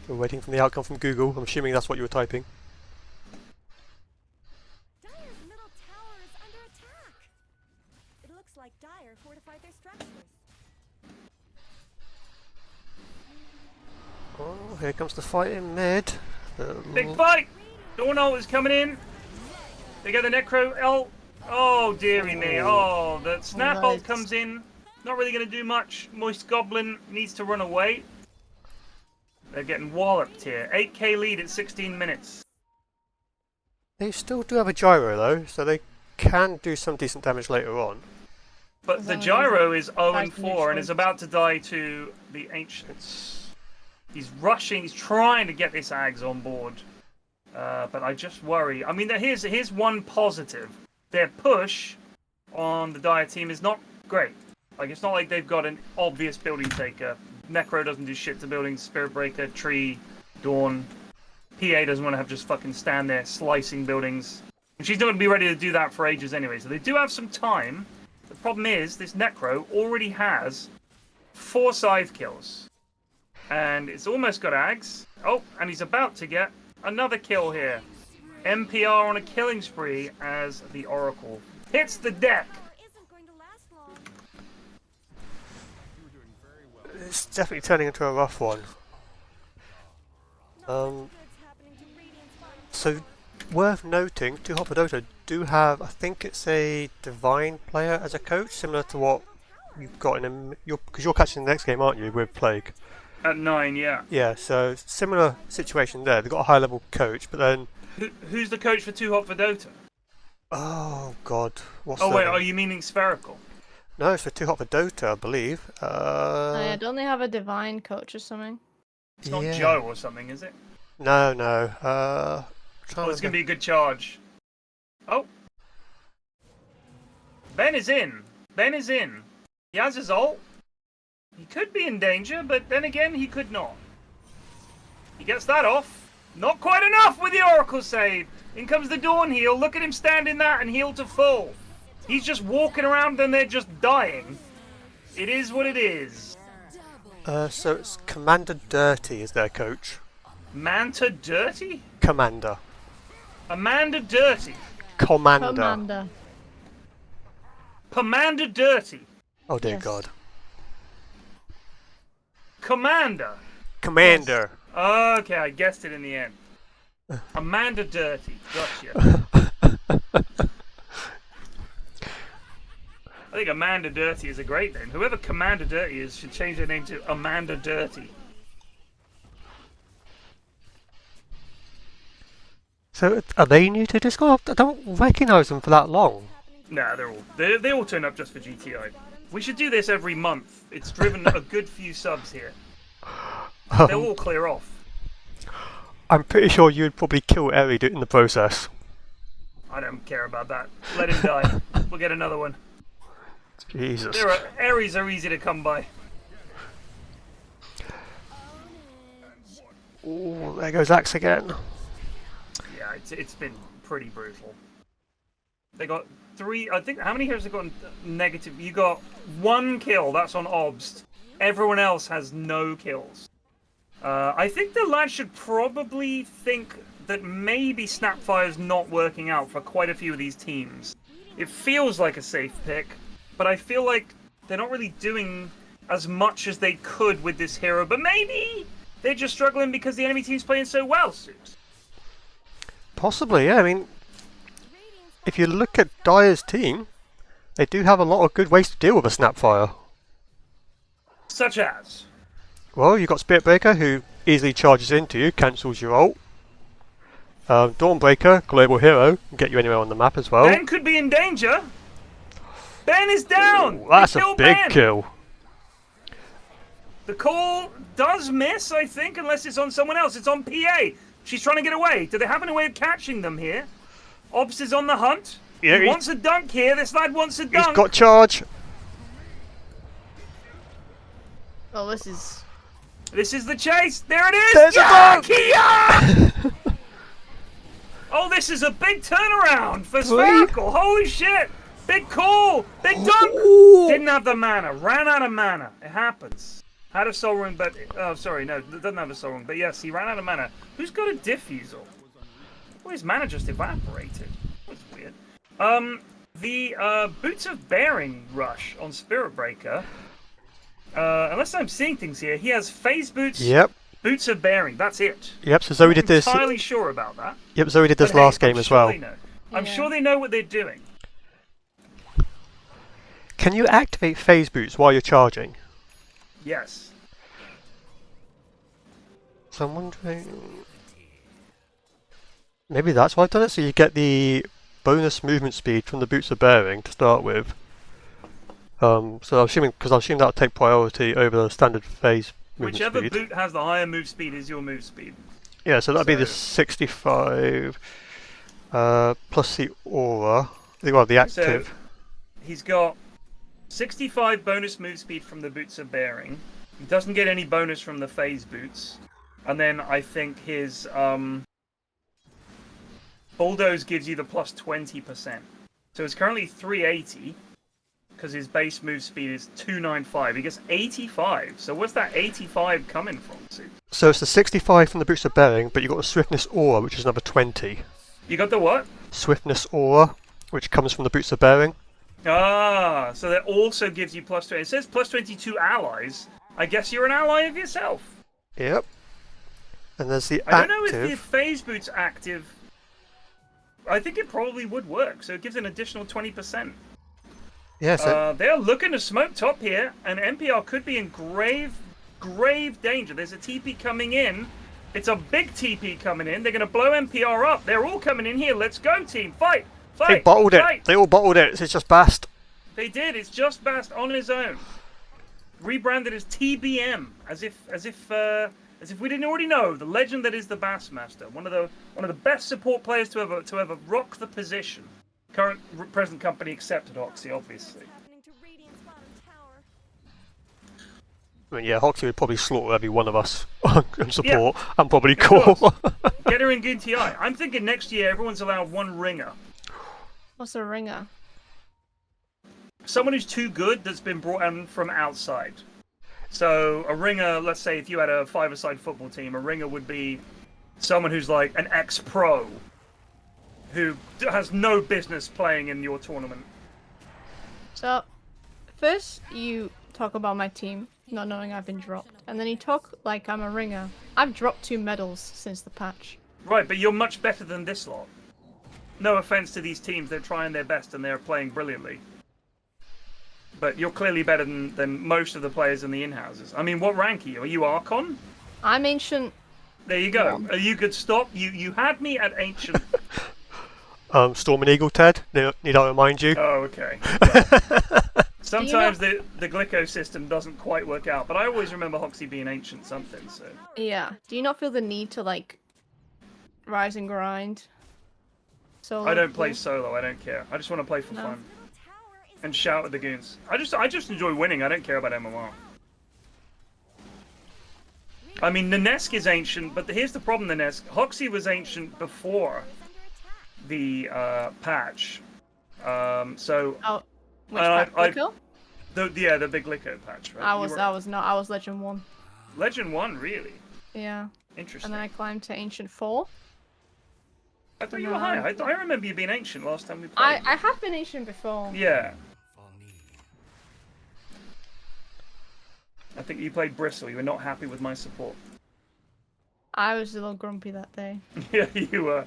We're waiting for the outcome from Google. I'm assuming that's what you were typing. Dyer's middle tower is under attack. It looks like Dyer fortified their structures. Oh, here comes the fight in mid. Big fight! Dorno is coming in. They get the Necro L. Oh, dearie me. Oh, the Snap nice. Ult comes in. Not really going to do much. Moist Goblin needs to run away. They're getting walloped here. 8k lead at 16 minutes. They still do have a gyro though, so they can do some decent damage later on. But As the long as gyro is it's 0 back and to 4 and is neutral. about to die to the Ancients. He's rushing, he's trying to get this Ags on board. But I just worry. I mean, here's one positive. Their push on the Dire team is not great. Like, it's not like they've got an obvious building taker. Necro doesn't do shit to buildings. Spirit Breaker, Tree, Dawn. PA doesn't want to have just fucking stand there slicing buildings. And she's not going to be ready to do that for ages anyway. So they do have some time. The problem is, this Necro already has 4 scythe kills. And it's almost got Ags. Oh, and he's about to get another kill here. MPR on a killing spree as the Oracle hits the deck. Isn't going to last long. It's definitely turning into a rough one. Nothing good's happening to Radiant's bottom So, worth noting, Two Hot for Dota do have, I think it's a Divine player as a coach, similar to what you've got in a... Because you're catching the next game, aren't you, with Plague? At 9, yeah. Yeah, so similar situation there. They've got a high level coach, but then... Who's the coach for Too Hot for Dota? Oh, God. What's Oh, that? wait, are you meaning Spherical? No, it's for Too Hot for Dota, I believe. Don't they have a divine coach or something? It's not yeah. Joe or something, is it? No, no. Oh, it's going to be a good charge. Oh. Ben is in. Ben is in. He has his ult. He could be in danger, but then again, he could not. He gets that off. Not quite enough with the Oracle save. In comes the Dawn heal. Look at him standing that and heal to full. He's just walking around and they're just dying. It is what it is. So it's Commander Dirty is their coach. Manta Dirty? Commander. Amanda Dirty. Commander. Commander. Commander Dirty. Oh dear Yes. God. Commander. Commander. Okay, I guessed it in the end. Amanda Dirty. Gotcha. I think Amanda Dirty is a great name. Whoever Commander Dirty is should change their name to Amanda Dirty. So are they new to Discord? I don't recognise them for that long. Nah, they all turn up just for GTI. We should do this every month. It's driven a good few subs here. They'll all clear off. I'm pretty sure you'd probably kill Eri in the process. I don't care about that. Let him die. We'll get another one. Jesus. Aries are easy to come by. Oh, there goes Axe again. Yeah, it's been pretty brutal. They got 3. I think how many heroes have got negative? You got 1 kill. That's on Obst. Everyone else has no kills. I think the lads should probably think that maybe Snapfire's not working out for quite a few of these teams. It feels like a safe pick, but I feel like they're not really doing as much as they could with this hero. But maybe they're just struggling because the enemy team's playing so well, Supes. Possibly, yeah. I mean, if you look at Dire's team, they do have a lot of good ways to deal with a Snapfire. Such as? Well, you've got Spiritbreaker, who easily charges into you, cancels your ult. Dawnbreaker, global hero, can get you anywhere on the map as well. Ben could be in danger. Ben is down. Ooh, that's They a killed big Ben. kill. The call does miss, I think, unless it's on someone else. It's on PA. She's trying to get away. Do they have any way of catching them here? Obs is on the hunt. Yeah, He wants a dunk here. This lad wants a He's dunk. got charge. Oh, this is. This is the chase. There it is. There's a dunk! Kia! Oh, this is a big turnaround for Spherical. Holy shit. Big call. Big dunk. Ooh. Didn't have the mana. Ran out of mana. It happens. Had a soul ring, but... Oh, sorry. No, doesn't have a soul ring. But yes, he ran out of mana. Who's got a diffusal? Well, his mana just evaporated. That's weird. The Boots of Bearing rush on Spirit Breaker. Unless I'm seeing things here, he has phase boots, Yep. Boots of Bearing. That's it. Yep, so Zoey did this. I'm entirely sure about that. Yep, Zoey did this But hey, last game I'm as sure well. they know. I'm Yeah. sure they know what they're doing. Can you activate phase boots while you're charging? Yes. So I'm wondering... Maybe that's why I've done it, so you get the bonus movement speed from the Boots of Bearing to start with. So I'm assuming, because I'm assuming that'll take priority over the standard phase movement Whichever speed. boot has the higher move speed is your move speed. Yeah, so that'd be the So- 65 plus the aura, well, the active. So he's got 65 bonus move speed from the Boots of Bearing. He doesn't get any bonus from the phase boots. And then I think his Bulldoze gives you the plus 20%. So it's currently 380 because his base move speed is 295. He gets 85. So where's that 85 coming from, Sue? So it's the 65 from the Boots of Bearing, but you've got the Swiftness aura, which is another 20. You got the what? Swiftness aura, which comes from the Boots of Bearing. Ah, so that also gives you plus 20. It says plus 22 allies. I guess you're an ally of yourself. Yep. And there's the I don't know if the active. phase boot's active. I think it probably would work, so it gives an additional 20%. Yeah, so They're looking to smoke top here, and NPR could be in grave danger. There's a TP coming in. It's a big TP coming in. They're going to blow NPR up. They're all coming in here. Let's go, team. Fight! they Fight! bottled it. Fight! They all bottled it. It's just Bast. They did. It's just Bast on his own. Rebranded as TBM, as if we didn't already know. The legend that is the DTheBastMaster, one of the best support players to ever rock the position. Present company accepted Hoxie, obviously. Happening to Radiant's bottom tower. I mean, yeah, Hoxie would probably slaughter every one of us on support Yeah, and probably of core. course. Get her in GTI. I'm thinking next year everyone's allowed one ringer. What's a ringer? Someone who's too good that's been brought in from outside. So a ringer, let's say if you had a five-a-side football team, a ringer would be someone who's like an ex-pro. who has no business playing in your tournament. So, first you talk about my team, not knowing I've been dropped, and then you talk like I'm a ringer. I've dropped 2 medals since the patch. Right, but you're much better than this lot. No offense to these teams, they're trying their best and they're playing brilliantly. But you're clearly better than most of the players in the in-houses. I mean, what rank are you? Are you Archon? I'm ancient. There you go. You could stop. You had me at Ancient. Storm and Eagle, Ted. Need I remind you? Oh, okay. Sometimes the Glyco system doesn't quite work out, but I always remember Hoxie being Ancient something, so... Yeah. Do you not feel the need to, like, rise and grind? Solo I don't play queue? solo, I don't care. I just want to play for No. fun. And shout at the goons. I just enjoy winning, I don't care about MMR. I mean, Nanesk is Ancient, but here's the problem, Nanesk. Hoxie was Ancient before the patch. So... Oh, which patch? Glyco? The big Lico patch, right? I was Legend 1. Legend 1, really? Yeah. Interesting. And then I climbed to Ancient 4. I thought you were high. I remember you being Ancient last time we played. I have been Ancient before. Yeah. I think you played Bristle. You were not happy with my support. I was a little grumpy that day. Yeah, you were.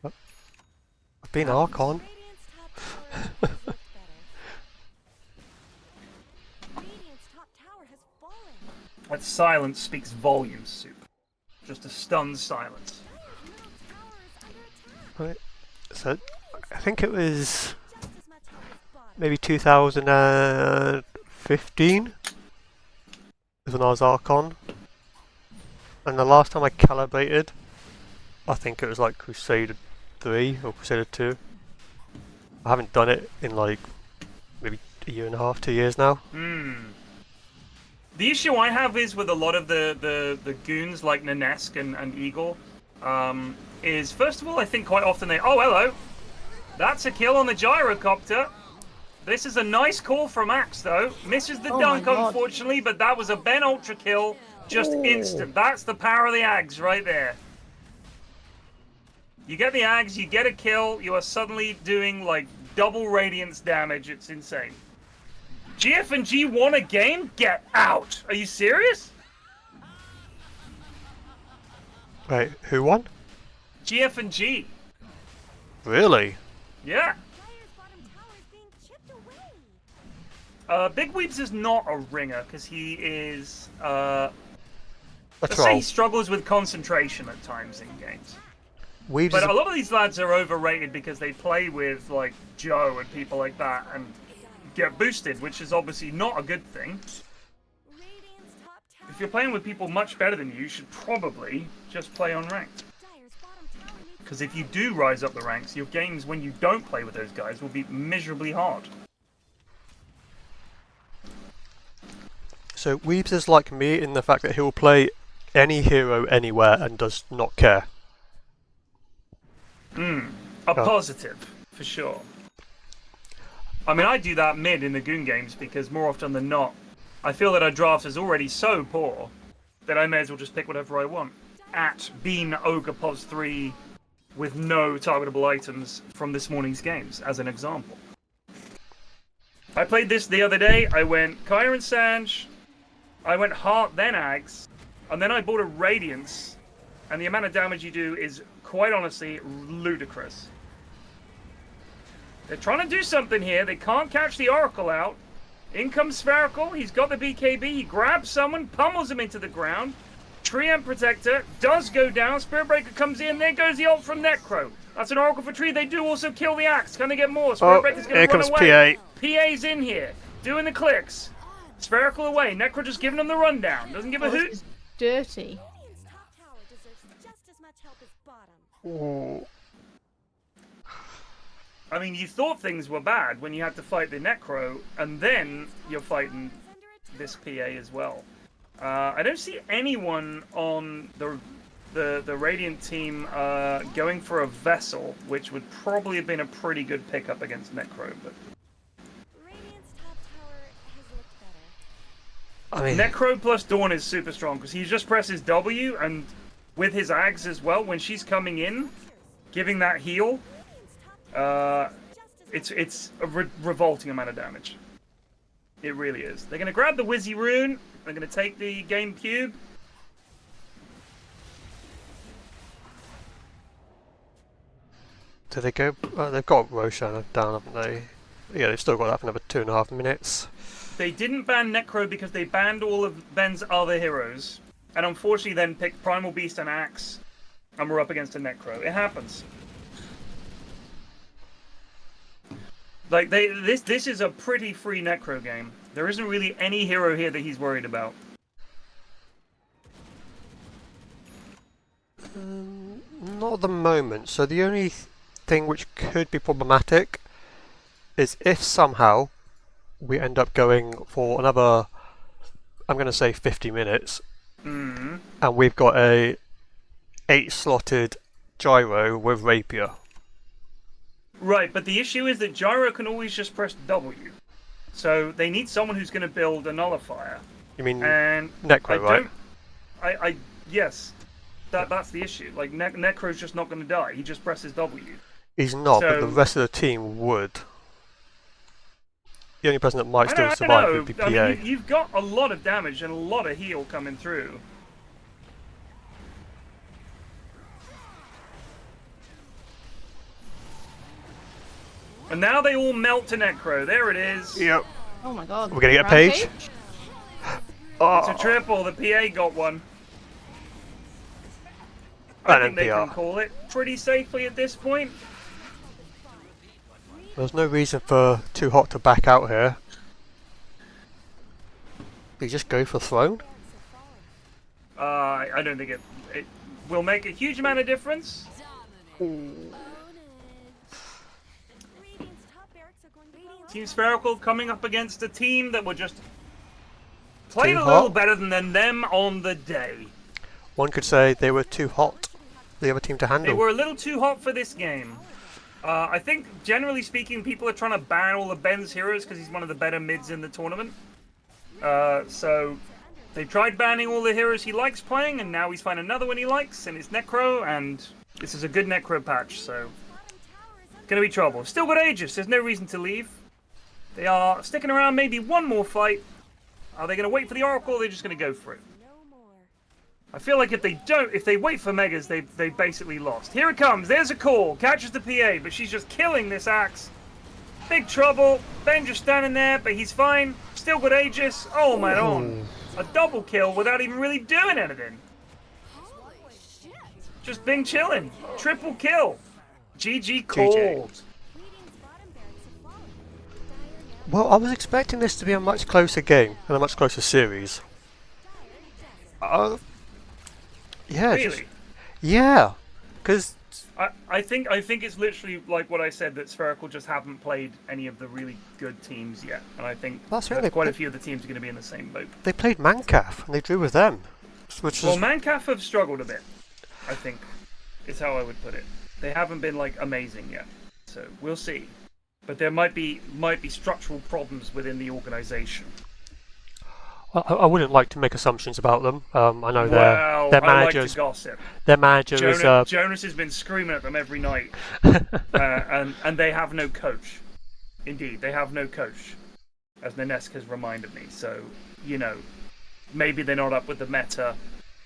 I've been Archon. Radiant's top tower has looked better. Radiant's top tower has fallen. That silence speaks volumes, Soup. Just a stunned silence. Right. So, I think it was Just as much help as bottom. maybe 2015 was when I was Archon. And the last time I calibrated, I think it was like Crusader 3 or Crusader 2. I haven't done it in like maybe a year and a half, 2 years now. The issue I have is with a lot of the goons like Nanesk and Eagle, is first of all I think quite often oh hello, that's a kill on the gyrocopter. This is a nice call from Axe though. Misses the Oh dunk my God. unfortunately, but that was a Ben Ultra kill, just instant. That's the power of the Ags right there. You get the Ags, you get a kill, you are suddenly doing like double radiance damage. It's insane. GF and G won a game? Get out! Are you serious? Right, who won? GF and G. Really? Yeah. Dire's bottom tower is being chipped away. Big Weeps is not a ringer because he is. A Let's say troll. he struggles with concentration at times in games. Weaves But is a lot of these lads are overrated because they play with like Joe and people like that and get boosted, which is obviously not a good thing. Radiant's top tower. If you're playing with people much better than you should probably just play on ranked. Dire's bottom tower needs Because if you do rise up the ranks, your games when you don't play with those guys will be miserably hard. So Weaves is like me in the fact that he'll play any hero anywhere and does not care. A positive, for sure. I mean, I do that mid in the Goon games because more often than not, I feel that our draft is already so poor that I may as well just pick whatever I want. At Bean Ogre Pos 3 with no targetable items from this morning's games, as an example. I played this the other day. I went Kyra and Sanj, I went Heart, then Ags, and then I bought a Radiance, and the amount of damage you do is, quite honestly, ludicrous. They're trying to do something here. They can't catch the Oracle out. In comes Spherical. He's got the BKB. He grabs someone, pummels him into the ground. Tree and Protector does go down. Spirit Breaker comes in. There goes the ult from Necro. That's an Oracle for Tree. They do also kill the Axe. Can they get more? Spirit Breaker's going here to run comes away. PA. PA's in here, doing the clicks. Spherical away. Necro just giving them the rundown. Doesn't give a Oh, this hoot. is dirty. Radiant's top tower deserves just as much help as bottom. Ooh. I mean, you thought things were bad when you had to fight the Necro, and then you're fighting Is under attack. this PA as well. I don't see anyone on the Radiant team going for a Vessel, which would probably have been a pretty good pickup against Necro. But Radiant's top tower has looked better. I mean, Necro plus Dawn is super strong because he just presses W and with his Ags as well, when she's coming in, giving that heal, it's a revolting amount of damage. It really is. They're going to grab the Wizzy Rune. They're going to take the Game Cube. Do they go? They've got Roshan down, haven't they? Yeah, they've still got that for another 2.5 minutes. They didn't ban Necro because they banned all of Ben's other heroes. And unfortunately then picked Primal Beast and Axe. And we're up against a Necro. It happens. Like, this is a pretty free Necro game. There isn't really any hero here that he's worried about. Not at the moment. So the only thing which could be problematic is if somehow we end up going for another, I'm going to say 50 minutes, and we've got a 8-slotted gyro with rapier. Right, but the issue is that gyro can always just press W. So they need someone who's going to build a nullifier. You mean and Necro, right? Yes. That's the issue. Like, Necro's just not going to die. He just presses W. He's not, but the rest of the team would. The only person that might still survive would be PA. I mean, you've got a lot of damage and a lot of heal coming through. And now they all melt to Necro. There it is. Yep. Oh my god. We're gonna get a page. Rampage? It's a triple. The PA got one. I think they can call it pretty safely at this point. There's no reason for Too Hot to back out here. Did he just go for throne? I don't think it will make a huge amount of difference. Team Spherical coming up against a team that were just played a little better than them on the day. One could say they were too hot, the other team to handle. They were a little too hot for this game. I think, generally speaking, people are trying to ban all of Ben's heroes because he's one of the better mids in the tournament. So they tried banning all the heroes he likes playing, and now he's found another one he likes, and it's Necro, and this is a good Necro patch, so it's going to be trouble. Still got Aegis, there's no reason to leave. They are sticking around maybe one more fight. Are they going to wait for the Oracle, or are they just going to go for it? I feel like if they wait for Megas, they basically lost. Here it comes, there's a call, catches the PA, but she's just killing this Axe. Big trouble, Ben just standing there, but he's fine. Still got Aegis, oh my god. A double kill without even really doing anything. Just being chilling, triple kill. GG called. Well, I was expecting this to be a much closer game and a much closer series. Yeah, Really? Yeah, because I think it's literally like what I said, that Spherical just haven't played any of the really good teams yet, and I think quite a few of the teams are going to be in the same boat. They played Mancaf and they drew with them, Well, Mancaf have struggled a bit, I think, is how I would put it. They haven't been like amazing yet, so we'll see. But there might be structural problems within the organisation. I wouldn't like to make assumptions about them. I know their managers. I like to gossip. Their manager is Jonas has been screaming at them every night, and they have no coach. Indeed, they have no coach, as Nanesk has reminded me. So maybe they're not up with the meta.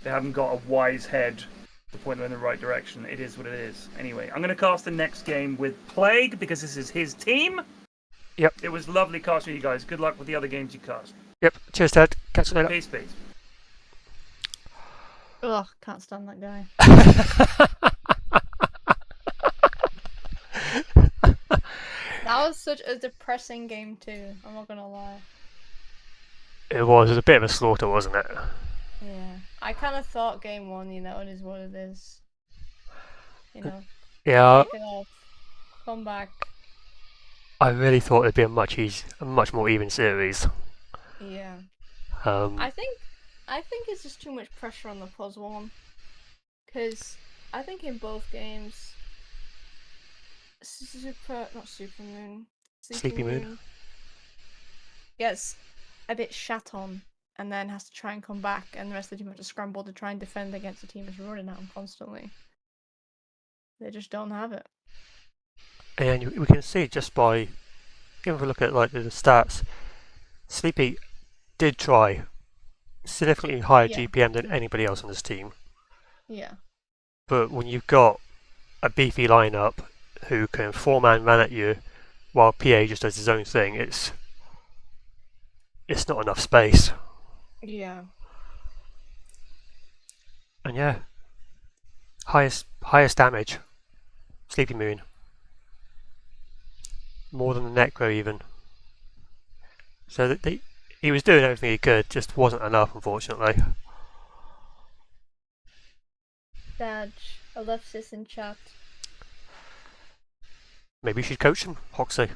They haven't got a wise head to point them in the right direction. It is what it is. Anyway, I'm going to cast the next game with Plague because this is his team. Yep. It was lovely casting you guys. Good luck with the other games you cast. Yep. Cheers, Ted. Catch you later. Peace, peace. Ugh, can't stand that guy. That was such a depressing game too, I'm not gonna lie. It was a bit of a slaughter, wasn't it? Yeah. I kind of thought game one, it is what it is. Yeah. Take it off. Come back. I really thought it'd be a much more even series. Yeah. I think it's just too much pressure on the +1. Because I think in both games, Sleepy Moon gets a bit shat on and then has to try and come back, and the rest of the team have to scramble to try and defend against a team that's running at them constantly. They just don't have it. And we can see just by, if we look at like the stats, Sleepy did try significantly higher Yeah. GPM than anybody else on this team. Yeah. But when you've got a beefy lineup who can four-man run at you while PA just does his own thing, it's not enough space. Yeah. And yeah, highest damage, Sleepy Moon, more than the Necro even. So that he was doing everything he could, just wasn't enough, unfortunately. Dad, I left sis in chat. Maybe you should coach him, Hoxie.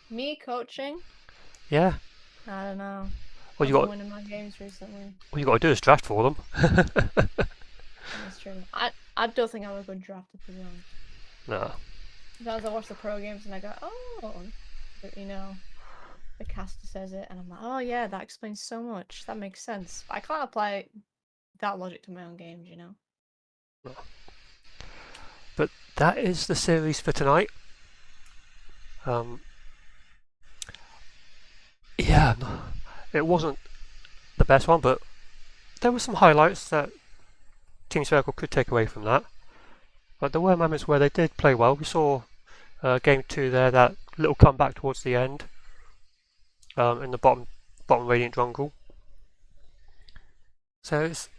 Me coaching? Yeah. I don't know. Well, I've been winning my games recently. All you got to do is draft for them. That's true. I don't think I'm a good drafter, to be honest. No. Sometimes I watch the pro games and I go, oh, but, you know, the caster says it, and I'm like, oh yeah, that explains so much. That makes sense. But I can't apply that logic to my own games, you know. No. But that is the series for tonight. Yeah, it wasn't the best one, but there were some highlights that Team Spherical could take away from that. But there were moments where they did play well. We saw game 2 there, that little comeback towards the end in the bottom Radiant jungle. So it's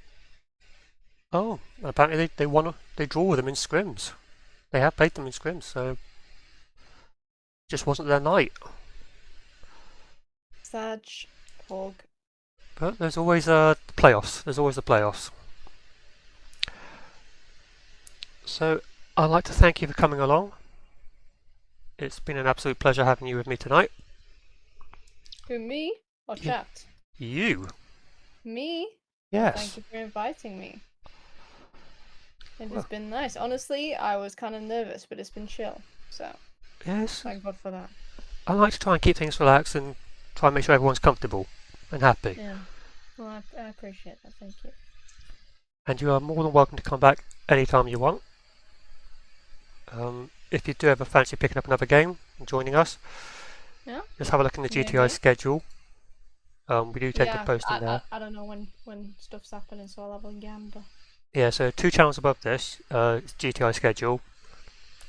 apparently they draw with them in scrims. They have played them in scrims, so it just wasn't their night. Sag, Pog. But there's always the playoffs. There's always the playoffs. So I'd like to thank you for coming along. It's been an absolute pleasure having you with me tonight. Who, me or chat? You? Me? Yes. Thank you for inviting me. It has been nice. Honestly, I was kind of nervous, but it's been chill. So, Yes. thank God for that. I like to try and keep things relaxed and try and make sure everyone's comfortable and happy. Yeah. Well, I appreciate that. Thank you. And you are more than welcome to come back anytime you want. If you do ever fancy picking up another game and joining us, Yeah. just have a look in the GTI Maybe. schedule. We do tend to post in there. I don't know when stuff's happening, so I'll have a gander. Yeah, so 2 channels above this is GTI schedule.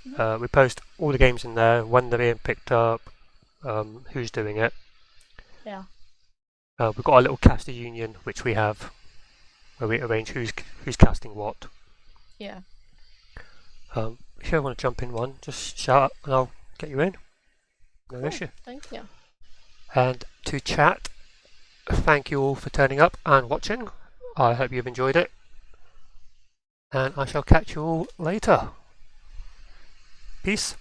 We post all the games in there, when they're being picked up, who's doing it. Yeah. We've got our little caster union, which we have, where we arrange who's casting what. Yeah. If you ever want to jump in one, just shout up and I'll get you in. No Cool. issue. Thank you. And to chat, thank you all for turning up and watching. I hope you've enjoyed it. And I shall catch you all later. Peace.